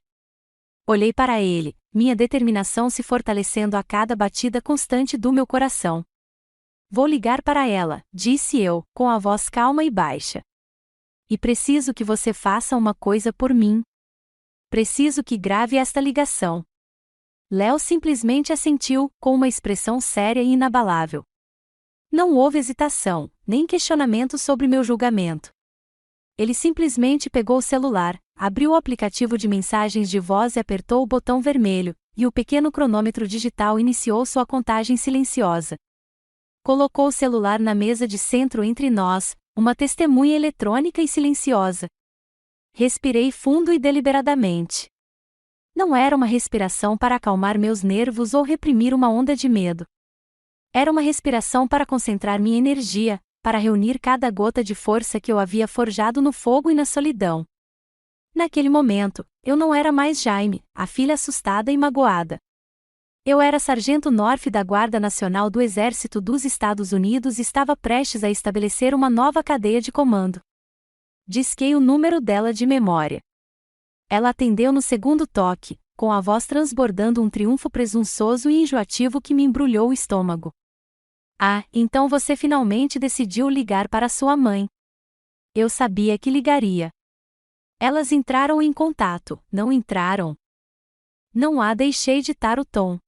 Olhei para ele, minha determinação se fortalecendo a cada batida constante do meu coração. Vou ligar para ela, disse eu, com a voz calma e baixa. E preciso que você faça uma coisa por mim. Preciso que grave esta ligação. Léo simplesmente assentiu, com uma expressão séria e inabalável. Não houve hesitação, nem questionamento sobre meu julgamento. Ele simplesmente pegou o celular, abriu o aplicativo de mensagens de voz e apertou o botão vermelho, e o pequeno cronômetro digital iniciou sua contagem silenciosa. Colocou o celular na mesa de centro entre nós, uma testemunha eletrônica e silenciosa. Respirei fundo e deliberadamente. Não era uma respiração para acalmar meus nervos ou reprimir uma onda de medo. Era uma respiração para concentrar minha energia, para reunir cada gota de força que eu havia forjado no fogo e na solidão. Naquele momento, eu não era mais Jaime, a filha assustada e magoada. Eu era Sargento North da Guarda Nacional do Exército dos Estados Unidos e estava prestes a estabelecer uma nova cadeia de comando. Disquei o número dela de memória. Ela atendeu no segundo toque, com a voz transbordando um triunfo presunçoso e enjoativo que me embrulhou o estômago. Ah, então você finalmente decidiu ligar para sua mãe. Eu sabia que ligaria. Elas entraram em contato, não entraram. Não a deixei ditar o tom.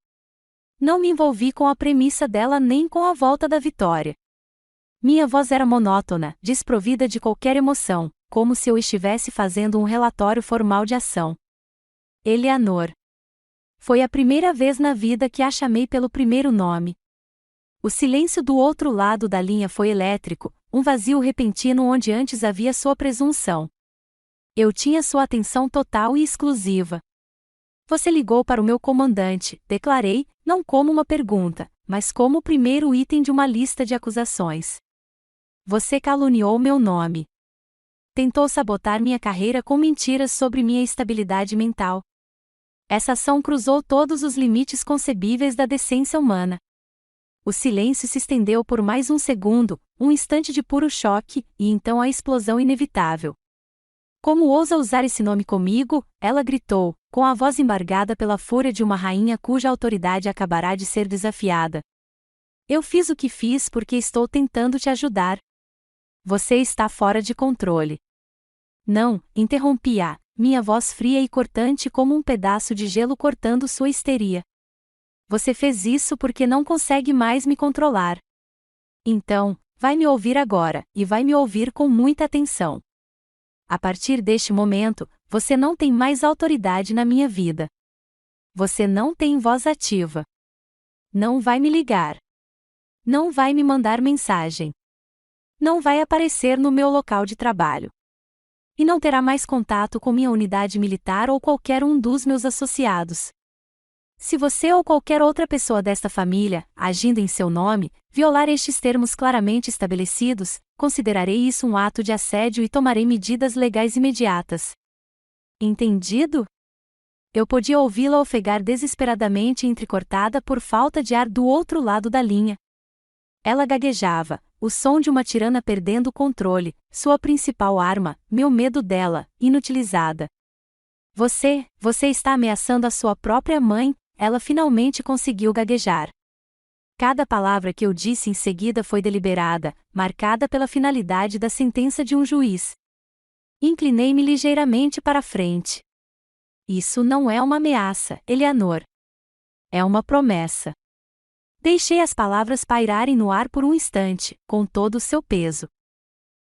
Não me envolvi com a premissa dela nem com a volta da vitória. Minha voz era monótona, desprovida de qualquer emoção, como se eu estivesse fazendo um relatório formal de ação. Eleanor. Foi a primeira vez na vida que a chamei pelo primeiro nome. O silêncio do outro lado da linha foi elétrico, um vazio repentino onde antes havia sua presunção. Eu tinha sua atenção total e exclusiva. Você ligou para o meu comandante, declarei, não como uma pergunta, mas como o primeiro item de uma lista de acusações. Você caluniou meu nome. Tentou sabotar minha carreira com mentiras sobre minha estabilidade mental. Essa ação cruzou todos os limites concebíveis da decência humana. O silêncio se estendeu por mais um segundo, um instante de puro choque, e então a explosão inevitável. Como ousa usar esse nome comigo? Ela gritou, com a voz embargada pela fúria de uma rainha cuja autoridade acabará de ser desafiada. Eu fiz o que fiz porque estou tentando te ajudar. Você está fora de controle. Não, interrompi-a, minha voz fria e cortante como um pedaço de gelo cortando sua histeria. Você fez isso porque não consegue mais me controlar. Então, vai me ouvir agora, e vai me ouvir com muita atenção. A partir deste momento, você não tem mais autoridade na minha vida. Você não tem voz ativa. Não vai me ligar. Não vai me mandar mensagem. Não vai aparecer no meu local de trabalho. E não terá mais contato com minha unidade militar ou qualquer um dos meus associados. Se você ou qualquer outra pessoa desta família, agindo em seu nome, violar estes termos claramente estabelecidos, considerarei isso um ato de assédio e tomarei medidas legais imediatas. Entendido? Eu podia ouvi-la ofegar desesperadamente entrecortada por falta de ar do outro lado da linha. Ela gaguejava, o som de uma tirana perdendo o controle, sua principal arma, meu medo dela, inutilizada. Você está ameaçando a sua própria mãe, ela finalmente conseguiu gaguejar. Cada palavra que eu disse em seguida foi deliberada, marcada pela finalidade da sentença de um juiz. Inclinei-me ligeiramente para a frente. Isso não é uma ameaça, Eleanor. É uma promessa. Deixei as palavras pairarem no ar por um instante, com todo o seu peso.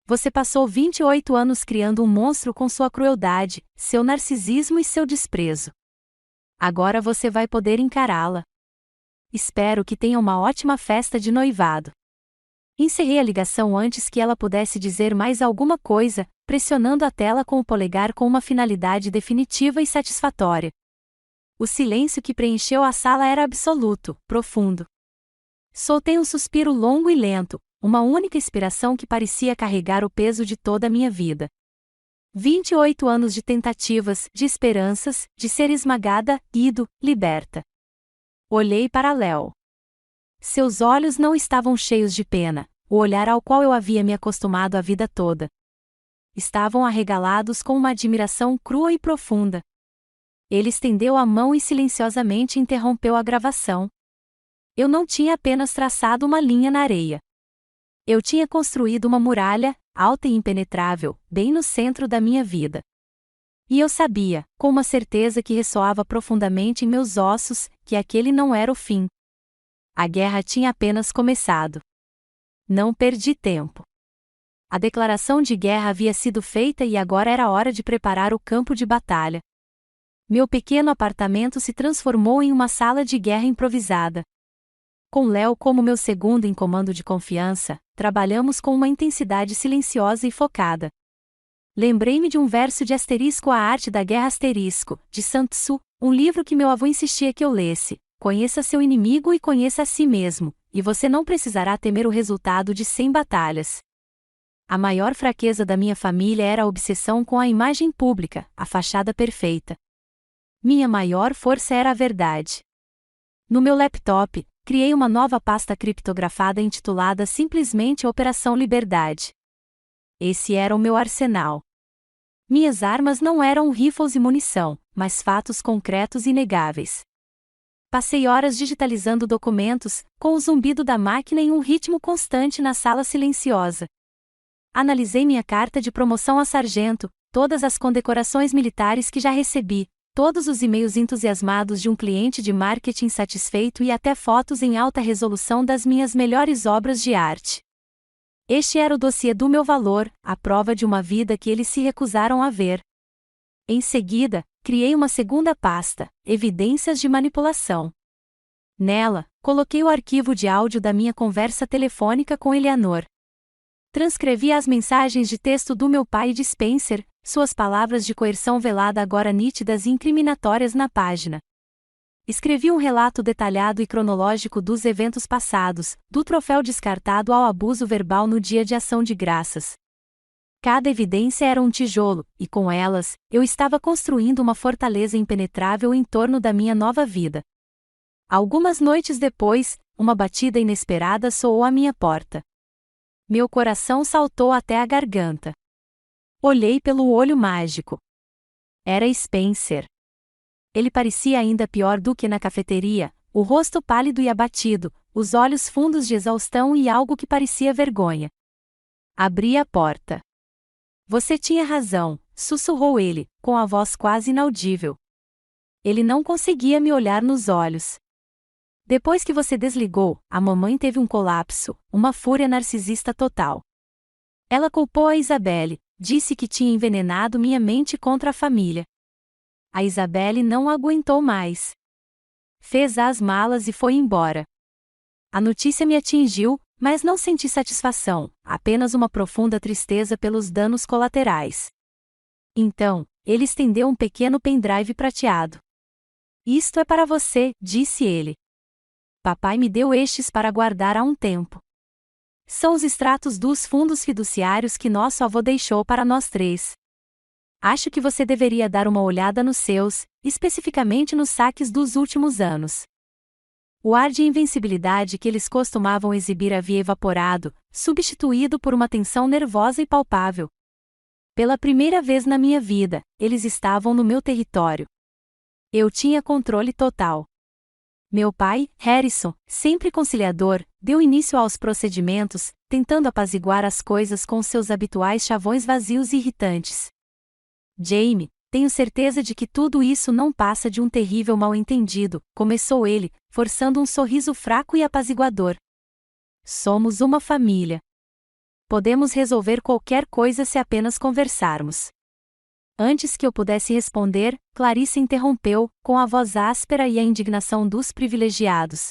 Você passou 28 anos criando um monstro com sua crueldade, seu narcisismo e seu desprezo. Agora você vai poder encará-la. Espero que tenha uma ótima festa de noivado. Encerrei a ligação antes que ela pudesse dizer mais alguma coisa, pressionando a tela com o polegar com uma finalidade definitiva e satisfatória. O silêncio que preencheu a sala era absoluto, profundo. Soltei um suspiro longo e lento, uma única expiração que parecia carregar o peso de toda a minha vida. 28 anos de tentativas, de esperanças, de ser esmagada, ido, liberta. Olhei para Léo. Seus olhos não estavam cheios de pena, o olhar ao qual eu havia me acostumado a vida toda. Estavam arregalados com uma admiração crua e profunda. Ele estendeu a mão e silenciosamente interrompeu a gravação. Eu não tinha apenas traçado uma linha na areia. Eu tinha construído uma muralha, alta e impenetrável, bem no centro da minha vida. E eu sabia, com uma certeza que ressoava profundamente em meus ossos, que aquele não era o fim. A guerra tinha apenas começado. Não perdi tempo. A declaração de guerra havia sido feita e agora era hora de preparar o campo de batalha. Meu pequeno apartamento se transformou em uma sala de guerra improvisada. Com Léo como meu segundo em comando de confiança, trabalhamos com uma intensidade silenciosa e focada. Lembrei-me de um verso de A Arte da Guerra de Sun Tzu, um livro que meu avô insistia que eu lesse. Conheça seu inimigo e conheça a si mesmo, e você não precisará temer o resultado de 100 batalhas. A maior fraqueza da minha família era a obsessão com a imagem pública, a fachada perfeita. Minha maior força era a verdade. No meu laptop, criei uma nova pasta criptografada intitulada simplesmente Operação Liberdade. Esse era o meu arsenal. Minhas armas não eram rifles e munição, mas fatos concretos e inegáveis. Passei horas digitalizando documentos, com o zumbido da máquina em um ritmo constante na sala silenciosa. Analisei minha carta de promoção a sargento, todas as condecorações militares que já recebi, todos os e-mails entusiasmados de um cliente de marketing satisfeito e até fotos em alta resolução das minhas melhores obras de arte. Este era o dossiê do meu valor, a prova de uma vida que eles se recusaram a ver. Em seguida, criei uma segunda pasta, Evidências de Manipulação. Nela, coloquei o arquivo de áudio da minha conversa telefônica com Eleanor. Transcrevi as mensagens de texto do meu pai e de Spencer, suas palavras de coerção velada agora nítidas e incriminatórias na página. Escrevi um relato detalhado e cronológico dos eventos passados, do troféu descartado ao abuso verbal no dia de Ação de Graças. Cada evidência era um tijolo, e com elas, eu estava construindo uma fortaleza impenetrável em torno da minha nova vida. Algumas noites depois, uma batida inesperada soou à minha porta. Meu coração saltou até a garganta. Olhei pelo olho mágico. Era Spencer. Ele parecia ainda pior do que na cafeteria, o rosto pálido e abatido, os olhos fundos de exaustão e algo que parecia vergonha. Abri a porta. Você tinha razão, sussurrou ele, com a voz quase inaudível. Ele não conseguia me olhar nos olhos. Depois que você desligou, a mamãe teve um colapso, uma fúria narcisista total. Ela culpou a Isabelle, disse que tinha envenenado minha mente contra a família. A Isabelle não aguentou mais. Fez as malas e foi embora. A notícia me atingiu, mas não senti satisfação, apenas uma profunda tristeza pelos danos colaterais. Então, ele estendeu um pequeno pendrive prateado. Isto é para você, disse ele. Papai me deu estes para guardar há um tempo. São os extratos dos fundos fiduciários que nosso avô deixou para nós três. Acho que você deveria dar uma olhada nos seus, especificamente nos saques dos últimos anos. O ar de invencibilidade que eles costumavam exibir havia evaporado, substituído por uma tensão nervosa e palpável. Pela primeira vez na minha vida, eles estavam no meu território. Eu tinha controle total. Meu pai, Harrison, sempre conciliador, deu início aos procedimentos, tentando apaziguar as coisas com seus habituais chavões vazios e irritantes. Jamie, tenho certeza de que tudo isso não passa de um terrível mal-entendido, começou ele, forçando um sorriso fraco e apaziguador. Somos uma família. Podemos resolver qualquer coisa se apenas conversarmos. Antes que eu pudesse responder, Clarice interrompeu, com a voz áspera e a indignação dos privilegiados.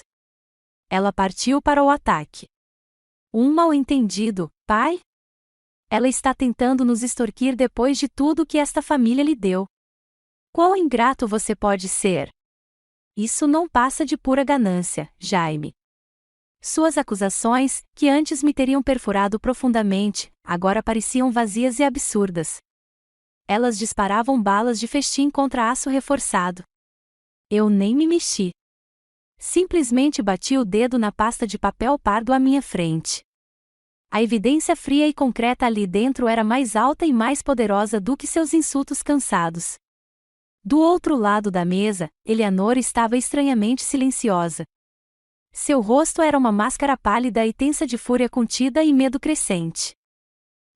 Ela partiu para o ataque. Um mal-entendido, pai? Ela está tentando nos extorquir depois de tudo que esta família lhe deu. Quão ingrato você pode ser? Isso não passa de pura ganância, Jaime. Suas acusações, que antes me teriam perfurado profundamente, agora pareciam vazias e absurdas. Elas disparavam balas de festim contra aço reforçado. Eu nem me mexi. Simplesmente bati o dedo na pasta de papel pardo à minha frente. A evidência fria e concreta ali dentro era mais alta e mais poderosa do que seus insultos cansados. Do outro lado da mesa, Eleanor estava estranhamente silenciosa. Seu rosto era uma máscara pálida e tensa de fúria contida e medo crescente.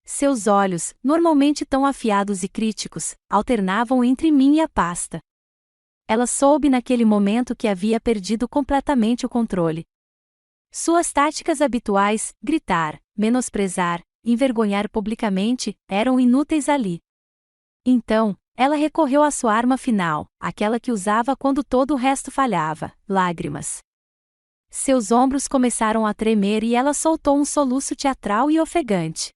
Seus olhos, normalmente tão afiados e críticos, alternavam entre mim e a pasta. Ela soube naquele momento que havia perdido completamente o controle. Suas táticas habituais, gritar, menosprezar, envergonhar publicamente, eram inúteis ali. Então, ela recorreu à sua arma final, aquela que usava quando todo o resto falhava, lágrimas. Seus ombros começaram a tremer e ela soltou um soluço teatral e ofegante.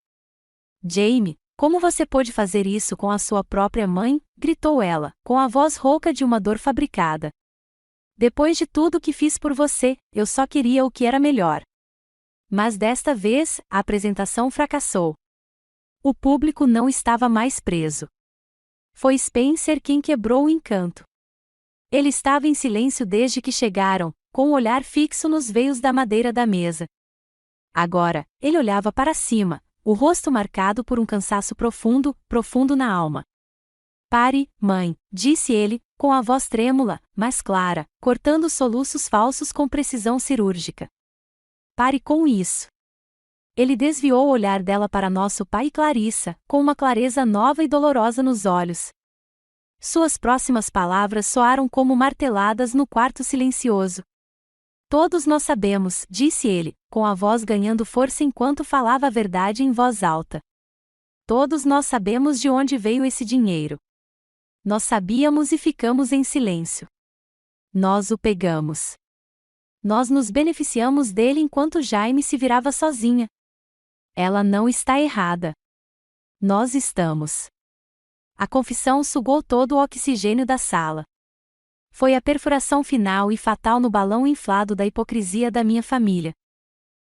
Jamie, Como você pôde fazer isso com a sua própria mãe? Gritou ela, com a voz rouca de uma dor fabricada. Depois de tudo que fiz por você, eu só queria o que era melhor. Mas desta vez, a apresentação fracassou. O público não estava mais preso. Foi Spencer quem quebrou o encanto. Ele estava em silêncio desde que chegaram, com o olhar fixo nos veios da madeira da mesa. Agora, ele olhava para cima, o rosto marcado por um cansaço profundo, profundo na alma. Pare, mãe, disse ele, com a voz trêmula, mas clara, cortando os soluços falsos com precisão cirúrgica. Pare com isso. Ele desviou o olhar dela para nosso pai e Clarissa, com uma clareza nova e dolorosa nos olhos. Suas próximas palavras soaram como marteladas no quarto silencioso. Todos nós sabemos, disse ele, com a voz ganhando força enquanto falava a verdade em voz alta. Todos nós sabemos de onde veio esse dinheiro. Nós sabíamos e ficamos em silêncio. Nós o pegamos. Nós nos beneficiamos dele enquanto Jaime se virava sozinha. Ela não está errada. Nós estamos. A confissão sugou todo o oxigênio da sala. Foi a perfuração final e fatal no balão inflado da hipocrisia da minha família.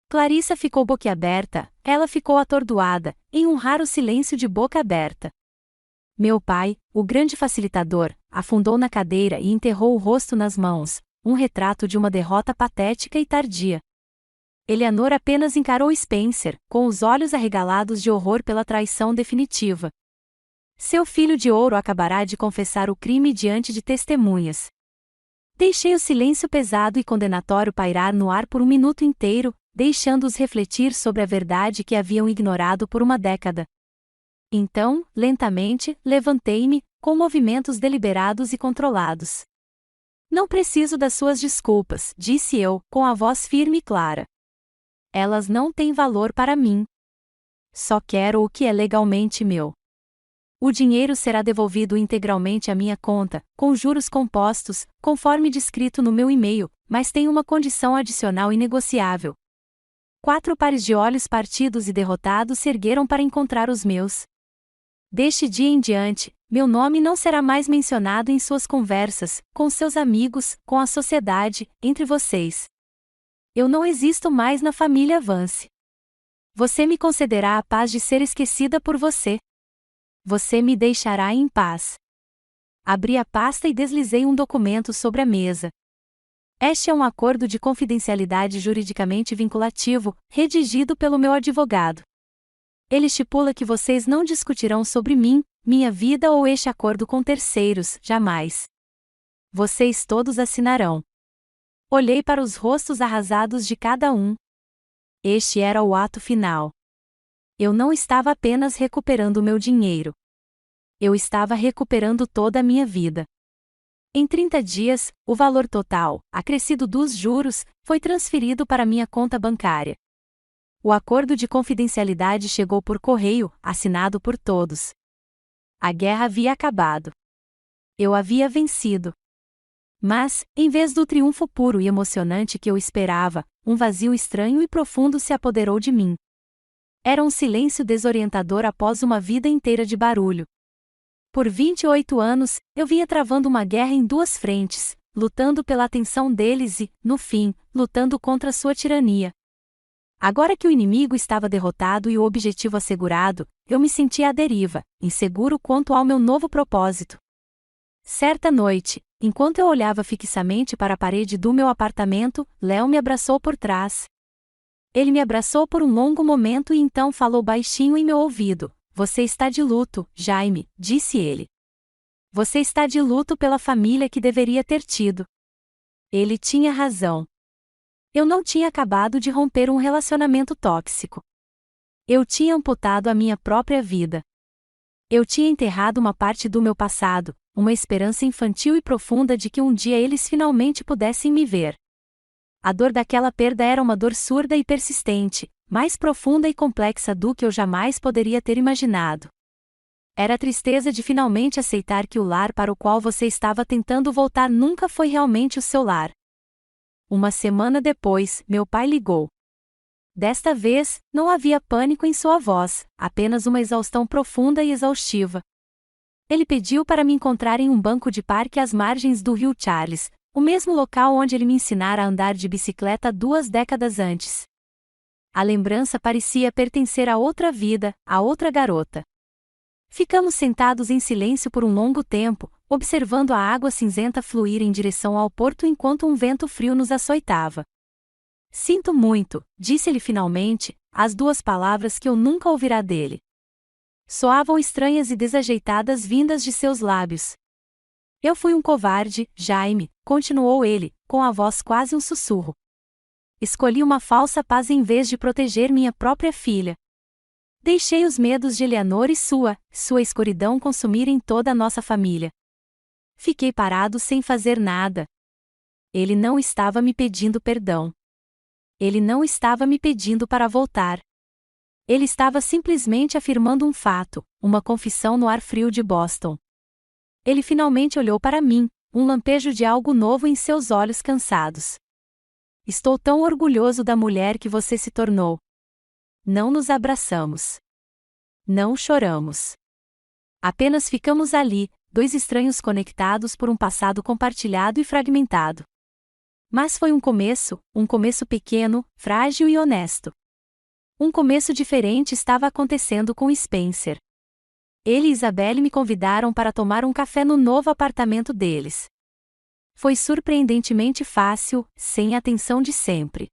Clarissa ficou boquiaberta, ela ficou atordoada, em um raro silêncio de boca aberta. Meu pai, o grande facilitador, afundou na cadeira e enterrou o rosto nas mãos, um retrato de uma derrota patética e tardia. Eleanor apenas encarou Spencer, com os olhos arregalados de horror pela traição definitiva. Seu filho de ouro acabará de confessar o crime diante de testemunhas. Deixei o silêncio pesado e condenatório pairar no ar por um minuto inteiro, deixando-os refletir sobre a verdade que haviam ignorado por uma década. Então, lentamente, levantei-me, com movimentos deliberados e controlados. Não preciso das suas desculpas, disse eu, com a voz firme e clara. Elas não têm valor para mim. Só quero o que é legalmente meu. O dinheiro será devolvido integralmente à minha conta, com juros compostos, conforme descrito no meu e-mail, mas tem uma condição adicional inegociável. 4 pares de olhos partidos e derrotados se ergueram para encontrar os meus. Deste dia em diante, meu nome não será mais mencionado em suas conversas, com seus amigos, com a sociedade, entre vocês. Eu não existo mais na família Vance. Você me concederá a paz de ser esquecida por você. Você me deixará em paz. Abri a pasta e deslizei um documento sobre a mesa. Este é um acordo de confidencialidade juridicamente vinculativo, redigido pelo meu advogado. Ele estipula que vocês não discutirão sobre mim, minha vida ou este acordo com terceiros, jamais. Vocês todos assinarão. Olhei para os rostos arrasados de cada um. Este era o ato final. Eu não estava apenas recuperando meu dinheiro. Eu estava recuperando toda a minha vida. Em 30 dias, o valor total, acrescido dos juros, foi transferido para minha conta bancária. O acordo de confidencialidade chegou por correio, assinado por todos. A guerra havia acabado. Eu havia vencido. Mas, em vez do triunfo puro e emocionante que eu esperava, um vazio estranho e profundo se apoderou de mim. Era um silêncio desorientador após uma vida inteira de barulho. Por 28 anos, eu vinha travando uma guerra em 2 frentes, lutando pela atenção deles e, no fim, lutando contra sua tirania. Agora que o inimigo estava derrotado e o objetivo assegurado, eu me sentia à deriva, inseguro quanto ao meu novo propósito. Certa noite, enquanto eu olhava fixamente para a parede do meu apartamento, Léo me abraçou por trás. Ele me abraçou por um longo momento e então falou baixinho em meu ouvido. Você está de luto, Jaime, disse ele. Você está de luto pela família que deveria ter tido. Ele tinha razão. Eu não tinha acabado de romper um relacionamento tóxico. Eu tinha amputado a minha própria vida. Eu tinha enterrado uma parte do meu passado, uma esperança infantil e profunda de que um dia eles finalmente pudessem me ver. A dor daquela perda era uma dor surda e persistente, mais profunda e complexa do que eu jamais poderia ter imaginado. Era a tristeza de finalmente aceitar que o lar para o qual você estava tentando voltar nunca foi realmente o seu lar. Uma semana depois, meu pai ligou. desta vez, não havia pânico em sua voz, apenas uma exaustão profunda e exaustiva. Ele pediu para me encontrar em um banco de parque às margens do rio Charles, o mesmo local onde ele me ensinara a andar de bicicleta 2 décadas antes. A lembrança parecia pertencer a outra vida, a outra garota. Ficamos sentados em silêncio por um longo tempo, observando a água cinzenta fluir em direção ao porto enquanto um vento frio nos açoitava. Sinto muito, disse-lhe finalmente, as 2 palavras que eu nunca ouvirá dele. Soavam estranhas e desajeitadas vindas de seus lábios. Eu fui um covarde, Jaime, continuou ele, com a voz quase um sussurro. Escolhi uma falsa paz em vez de proteger minha própria filha. Deixei os medos de Eleanor e sua escuridão consumirem toda a nossa família. Fiquei parado sem fazer nada. Ele não estava me pedindo perdão. Ele não estava me pedindo para voltar. Ele estava simplesmente afirmando um fato, uma confissão no ar frio de Boston. Ele finalmente olhou para mim, um lampejo de algo novo em seus olhos cansados. Estou tão orgulhoso da mulher que você se tornou. Não nos abraçamos. Não choramos. Apenas ficamos ali, 2 estranhos conectados por um passado compartilhado e fragmentado. Mas foi um começo pequeno, frágil e honesto. Um começo diferente estava acontecendo com Spencer. Ele e Isabelle me convidaram para tomar um café no novo apartamento deles. Foi surpreendentemente fácil, sem a tensão de sempre.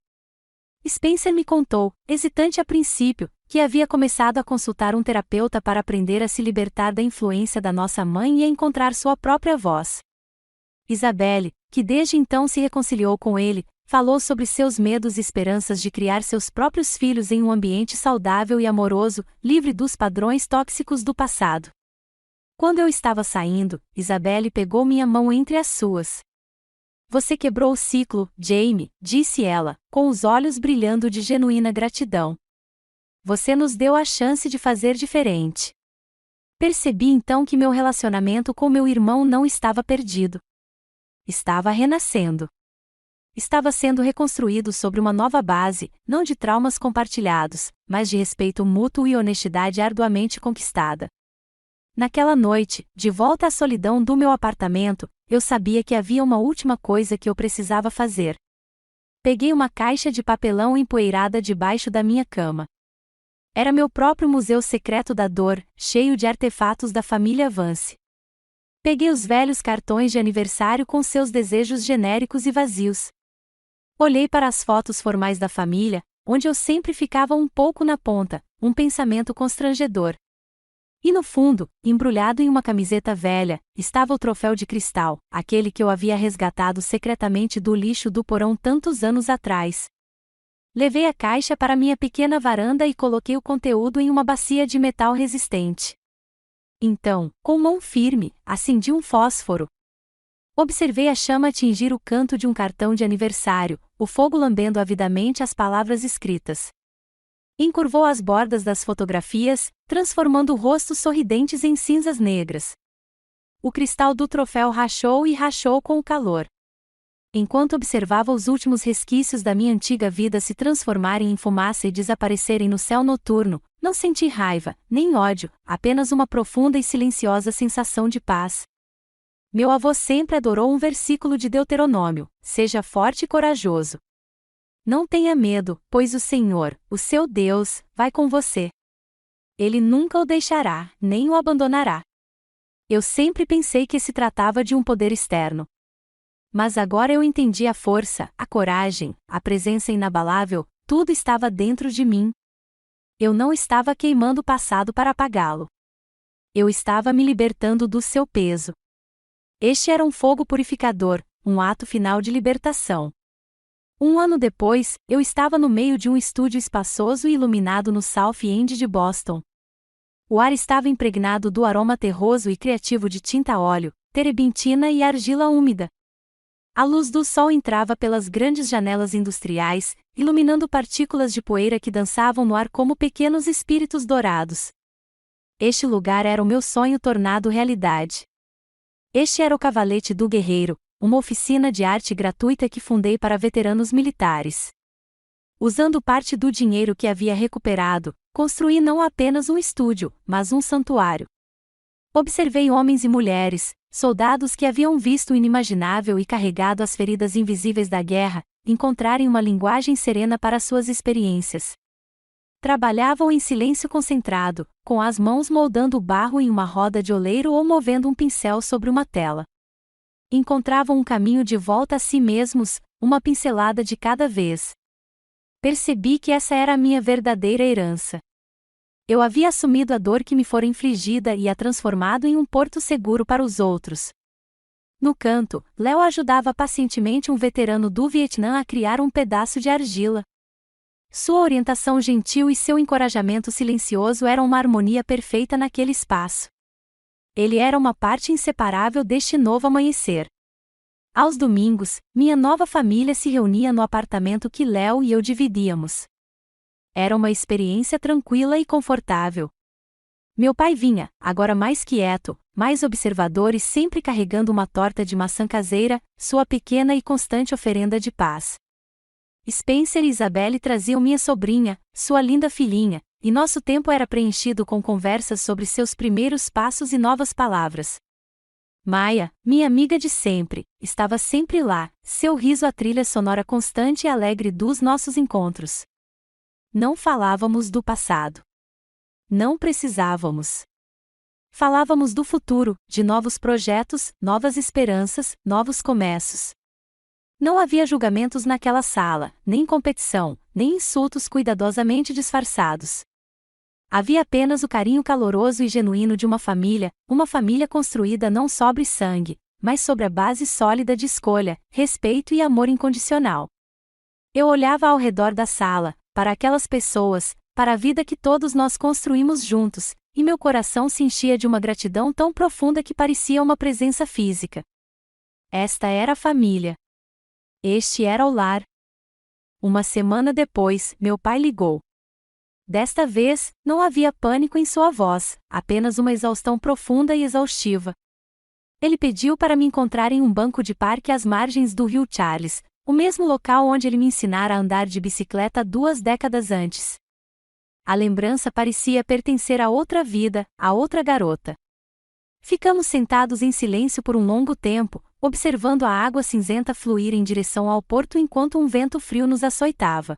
Spencer me contou, hesitante a princípio, que havia começado a consultar um terapeuta para aprender a se libertar da influência da nossa mãe e a encontrar sua própria voz. Isabelle, que desde então se reconciliou com ele, falou sobre seus medos e esperanças de criar seus próprios filhos em um ambiente saudável e amoroso, livre dos padrões tóxicos do passado. Quando eu estava saindo, Isabelle pegou minha mão entre as suas. Você quebrou o ciclo, Jaime, disse ela, com os olhos brilhando de genuína gratidão. Você nos deu a chance de fazer diferente. Percebi então que meu relacionamento com meu irmão não estava perdido. Estava renascendo. Estava sendo reconstruído sobre uma nova base, não de traumas compartilhados, mas de respeito mútuo e honestidade arduamente conquistada. Naquela noite, de volta à solidão do meu apartamento, eu sabia que havia uma última coisa que eu precisava fazer. Peguei uma caixa de papelão empoeirada debaixo da minha cama. Era meu próprio museu secreto da dor, cheio de artefatos da família Vance. Peguei os velhos cartões de aniversário com seus desejos genéricos e vazios. Olhei para as fotos formais da família, onde eu sempre ficava um pouco na ponta, um pensamento constrangedor. E no fundo, embrulhado em uma camiseta velha, estava o troféu de cristal, aquele que eu havia resgatado secretamente do lixo do porão tantos anos atrás. Levei a caixa para minha pequena varanda e coloquei o conteúdo em uma bacia de metal resistente. Então, com mão firme, acendi um fósforo. Observei a chama atingir o canto de um cartão de aniversário, o fogo lambendo avidamente as palavras escritas. Encurvou as bordas das fotografias, transformando rostos sorridentes em cinzas negras. O cristal do troféu rachou e rachou com o calor. Enquanto observava os últimos resquícios da minha antiga vida se transformarem em fumaça e desaparecerem no céu noturno, não senti raiva, nem ódio, apenas uma profunda e silenciosa sensação de paz. Meu avô sempre adorou um versículo de Deuteronômio: seja forte e corajoso. Não tenha medo, pois o Senhor, o seu Deus, vai com você. Ele nunca o deixará, nem o abandonará. Eu sempre pensei que se tratava de um poder externo. Mas agora eu entendi a força, a coragem, a presença inabalável, tudo estava dentro de mim. Eu não estava queimando o passado para apagá-lo. Eu estava me libertando do seu peso. Este era um fogo purificador, um ato final de libertação. Um ano depois, eu estava no meio de um estúdio espaçoso e iluminado no South End de Boston. O ar estava impregnado do aroma terroso e criativo de tinta a óleo, terebintina e argila úmida. A luz do sol entrava pelas grandes janelas industriais, iluminando partículas de poeira que dançavam no ar como pequenos espíritos dourados. Este lugar era o meu sonho tornado realidade. Este era o Cavalete do Guerreiro, uma oficina de arte gratuita que fundei para veteranos militares. Usando parte do dinheiro que havia recuperado, construí não apenas um estúdio, mas um santuário. Observei homens e mulheres, soldados que haviam visto o inimaginável e carregado as feridas invisíveis da guerra, encontrarem uma linguagem serena para suas experiências. Trabalhavam em silêncio concentrado, com as mãos moldando o barro em uma roda de oleiro ou movendo um pincel sobre uma tela. Encontravam um caminho de volta a si mesmos, uma pincelada de cada vez. Percebi que essa era a minha verdadeira herança. Eu havia assumido a dor que me fora infligida e a transformado em um porto seguro para os outros. No canto, Léo ajudava pacientemente um veterano do Vietnã a criar um pedaço de argila. Sua orientação gentil e seu encorajamento silencioso eram uma harmonia perfeita naquele espaço. Ele era uma parte inseparável deste novo amanhecer. Aos domingos, minha nova família se reunia no apartamento que Léo e eu dividíamos. Era uma experiência tranquila e confortável. Meu pai vinha, agora mais quieto, mais observador e sempre carregando uma torta de maçã caseira, sua pequena e constante oferenda de paz. Spencer e Isabelle traziam minha sobrinha, sua linda filhinha, e nosso tempo era preenchido com conversas sobre seus primeiros passos e novas palavras. Maia, minha amiga de sempre, estava sempre lá, seu riso a trilha sonora constante e alegre dos nossos encontros. Não falávamos do passado. Não precisávamos. Falávamos do futuro, de novos projetos, novas esperanças, novos começos. Não havia julgamentos naquela sala, nem competição, nem insultos cuidadosamente disfarçados. Havia apenas o carinho caloroso e genuíno de uma família construída não sobre sangue, mas sobre a base sólida de escolha, respeito e amor incondicional. Eu olhava ao redor da sala, para aquelas pessoas, para a vida que todos nós construímos juntos, e meu coração se enchia de uma gratidão tão profunda que parecia uma presença física. Esta era a família. Este era o lar. Uma semana depois, meu pai ligou. Desta vez, não havia pânico em sua voz, apenas uma exaustão profunda e exaustiva. Ele pediu para me encontrar em um banco de parque às margens do rio Charles, o mesmo local onde ele me ensinara a andar de bicicleta 2 décadas antes. A lembrança parecia pertencer a outra vida, a outra garota. Ficamos sentados em silêncio por um longo tempo, observando a água cinzenta fluir em direção ao porto enquanto um vento frio nos açoitava.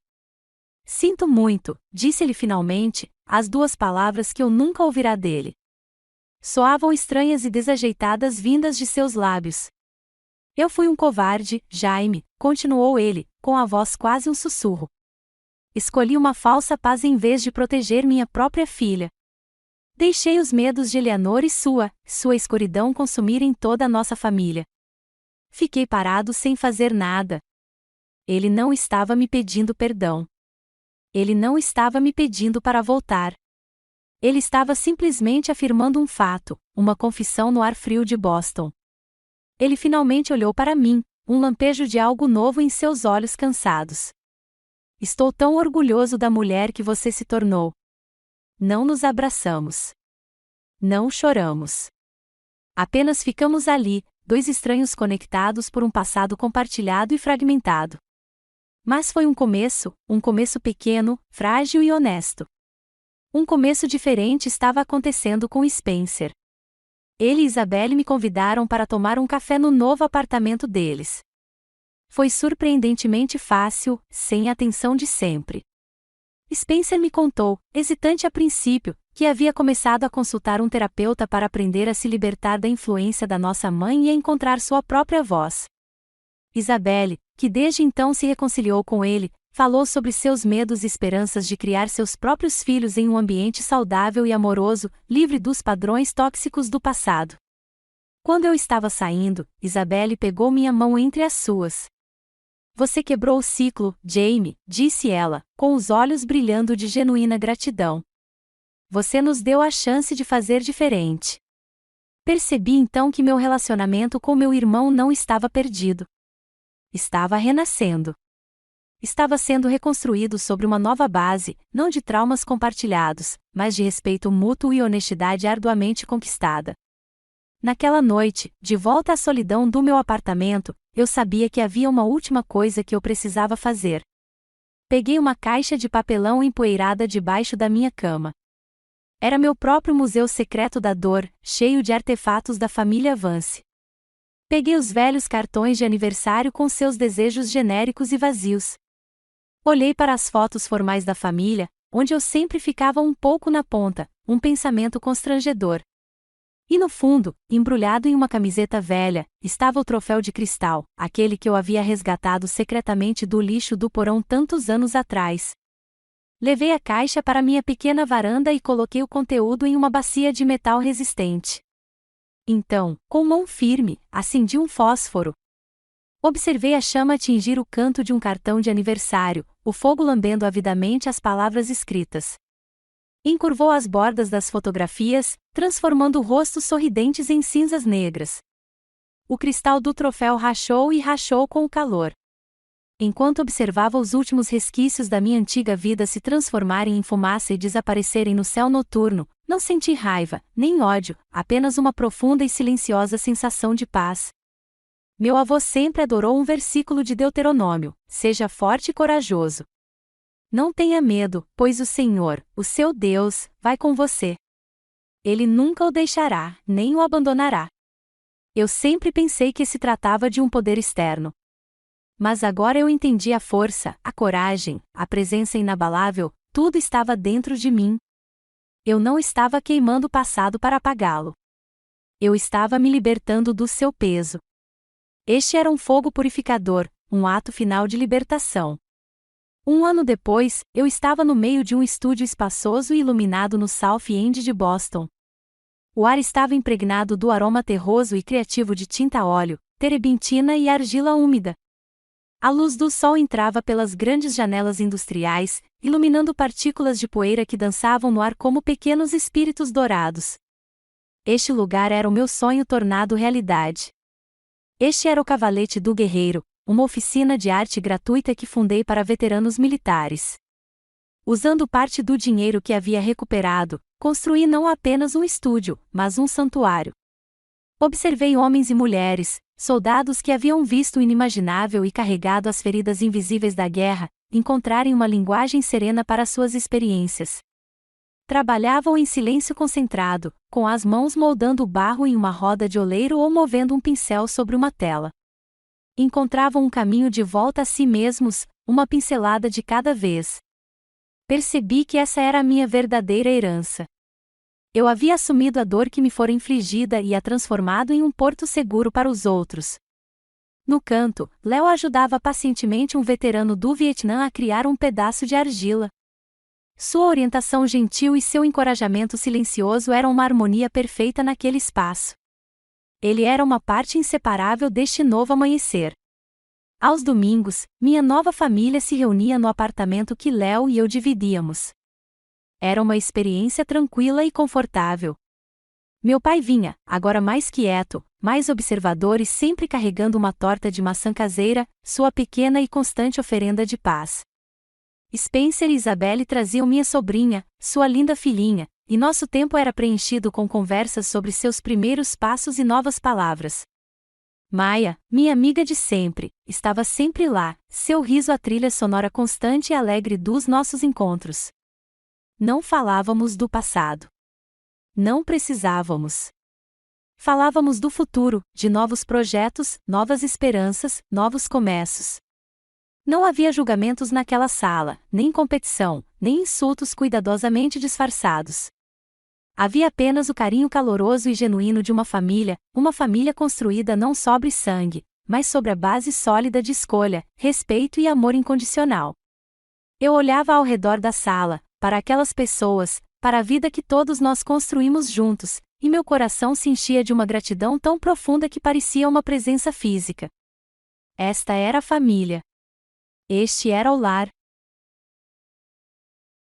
Sinto muito, disse-lhe finalmente, as 2 palavras que eu nunca ouvirá dele. Soavam estranhas e desajeitadas vindas de seus lábios. Eu fui um covarde, Jaime, continuou ele, com a voz quase um sussurro. Escolhi uma falsa paz em vez de proteger minha própria filha. Deixei os medos de Eleanor e sua escuridão consumirem toda a nossa família. Fiquei parado sem fazer nada. Ele não estava me pedindo perdão. Ele não estava me pedindo para voltar. Ele estava simplesmente afirmando um fato, uma confissão no ar frio de Boston. Ele finalmente olhou para mim, um lampejo de algo novo em seus olhos cansados. Estou tão orgulhoso da mulher que você se tornou. Não nos abraçamos. Não choramos. Apenas ficamos ali, 2 estranhos conectados por um passado compartilhado e fragmentado. Mas foi um começo pequeno, frágil e honesto. Um começo diferente estava acontecendo com Spencer. Ele e Isabelle me convidaram para tomar um café no novo apartamento deles. Foi surpreendentemente fácil, sem a tensão de sempre. Spencer me contou, hesitante a princípio, que havia começado a consultar um terapeuta para aprender a se libertar da influência da nossa mãe e a encontrar sua própria voz. Isabelle, que desde então se reconciliou com ele, falou sobre seus medos e esperanças de criar seus próprios filhos em um ambiente saudável e amoroso, livre dos padrões tóxicos do passado. Quando eu estava saindo, Isabelle pegou minha mão entre as suas. Você quebrou o ciclo, Jaime, disse ela, com os olhos brilhando de genuína gratidão. Você nos deu a chance de fazer diferente. Percebi então que meu relacionamento com meu irmão não estava perdido. Estava renascendo. Estava sendo reconstruído sobre uma nova base, não de traumas compartilhados, mas de respeito mútuo e honestidade arduamente conquistada. Naquela noite, de volta à solidão do meu apartamento, eu sabia que havia uma última coisa que eu precisava fazer. Peguei uma caixa de papelão empoeirada debaixo da minha cama. Era meu próprio museu secreto da dor, cheio de artefatos da família Vance. Peguei os velhos cartões de aniversário com seus desejos genéricos e vazios. Olhei para as fotos formais da família, onde eu sempre ficava um pouco na ponta, um pensamento constrangedor. E no fundo, embrulhado em uma camiseta velha, estava o troféu de cristal, aquele que eu havia resgatado secretamente do lixo do porão tantos anos atrás. Levei a caixa para minha pequena varanda e coloquei o conteúdo em uma bacia de metal resistente. Então, com mão firme, acendi um fósforo. Observei a chama atingir o canto de um cartão de aniversário, o fogo lambendo avidamente as palavras escritas. Encurvou as bordas das fotografias, transformando rostos sorridentes em cinzas negras. O cristal do troféu rachou e rachou com o calor. Enquanto observava os últimos resquícios da minha antiga vida se transformarem em fumaça e desaparecerem no céu noturno, não senti raiva, nem ódio, apenas uma profunda e silenciosa sensação de paz. Meu avô sempre adorou um versículo de Deuteronômio: seja forte e corajoso. Não tenha medo, pois o Senhor, o seu Deus, vai com você. Ele nunca o deixará, nem o abandonará. Eu sempre pensei que se tratava de um poder externo. Mas agora eu entendi a força, a coragem, a presença inabalável, tudo estava dentro de mim. Eu não estava queimando o passado para apagá-lo. Eu estava me libertando do seu peso. Este era um fogo purificador, um ato final de libertação. Um ano depois, eu estava no meio de um estúdio espaçoso e iluminado no South End de Boston. O ar estava impregnado do aroma terroso e criativo de tinta a óleo, terebintina e argila úmida. A luz do sol entrava pelas grandes janelas industriais, iluminando partículas de poeira que dançavam no ar como pequenos espíritos dourados. Este lugar era o meu sonho tornado realidade. Este era o Cavalete do Guerreiro, uma oficina de arte gratuita que fundei para veteranos militares. Usando parte do dinheiro que havia recuperado, construí não apenas um estúdio, mas um santuário. Observei homens e mulheres, soldados que haviam visto o inimaginável e carregado as feridas invisíveis da guerra, encontrarem uma linguagem serena para suas experiências. Trabalhavam em silêncio concentrado, com as mãos moldando o barro em uma roda de oleiro ou movendo um pincel sobre uma tela. Encontravam um caminho de volta a si mesmos, uma pincelada de cada vez. Percebi que essa era a minha verdadeira herança. Eu havia assumido a dor que me fora infligida e a transformado em um porto seguro para os outros. No canto, Léo ajudava pacientemente um veterano do Vietnã a criar um pedaço de argila. Sua orientação gentil e seu encorajamento silencioso eram uma harmonia perfeita naquele espaço. Ele era uma parte inseparável deste novo amanhecer. Aos domingos, minha nova família se reunia no apartamento que Léo e eu dividíamos. Era uma experiência tranquila e confortável. Meu pai vinha, agora mais quieto, mais observador e sempre carregando uma torta de maçã caseira, sua pequena e constante oferenda de paz. Spencer e Isabelle traziam minha sobrinha, sua linda filhinha, e nosso tempo era preenchido com conversas sobre seus primeiros passos e novas palavras. Maia, minha amiga de sempre, estava sempre lá, seu riso a trilha sonora constante e alegre dos nossos encontros. Não falávamos do passado. Não precisávamos. Falávamos do futuro, de novos projetos, novas esperanças, novos começos. Não havia julgamentos naquela sala, nem competição, nem insultos cuidadosamente disfarçados. Havia apenas o carinho caloroso e genuíno de uma família construída não sobre sangue, mas sobre a base sólida de escolha, respeito e amor incondicional. Eu olhava ao redor da sala, para aquelas pessoas, para a vida que todos nós construímos juntos, e meu coração se enchia de uma gratidão tão profunda que parecia uma presença física. Esta era a família. Este era o lar.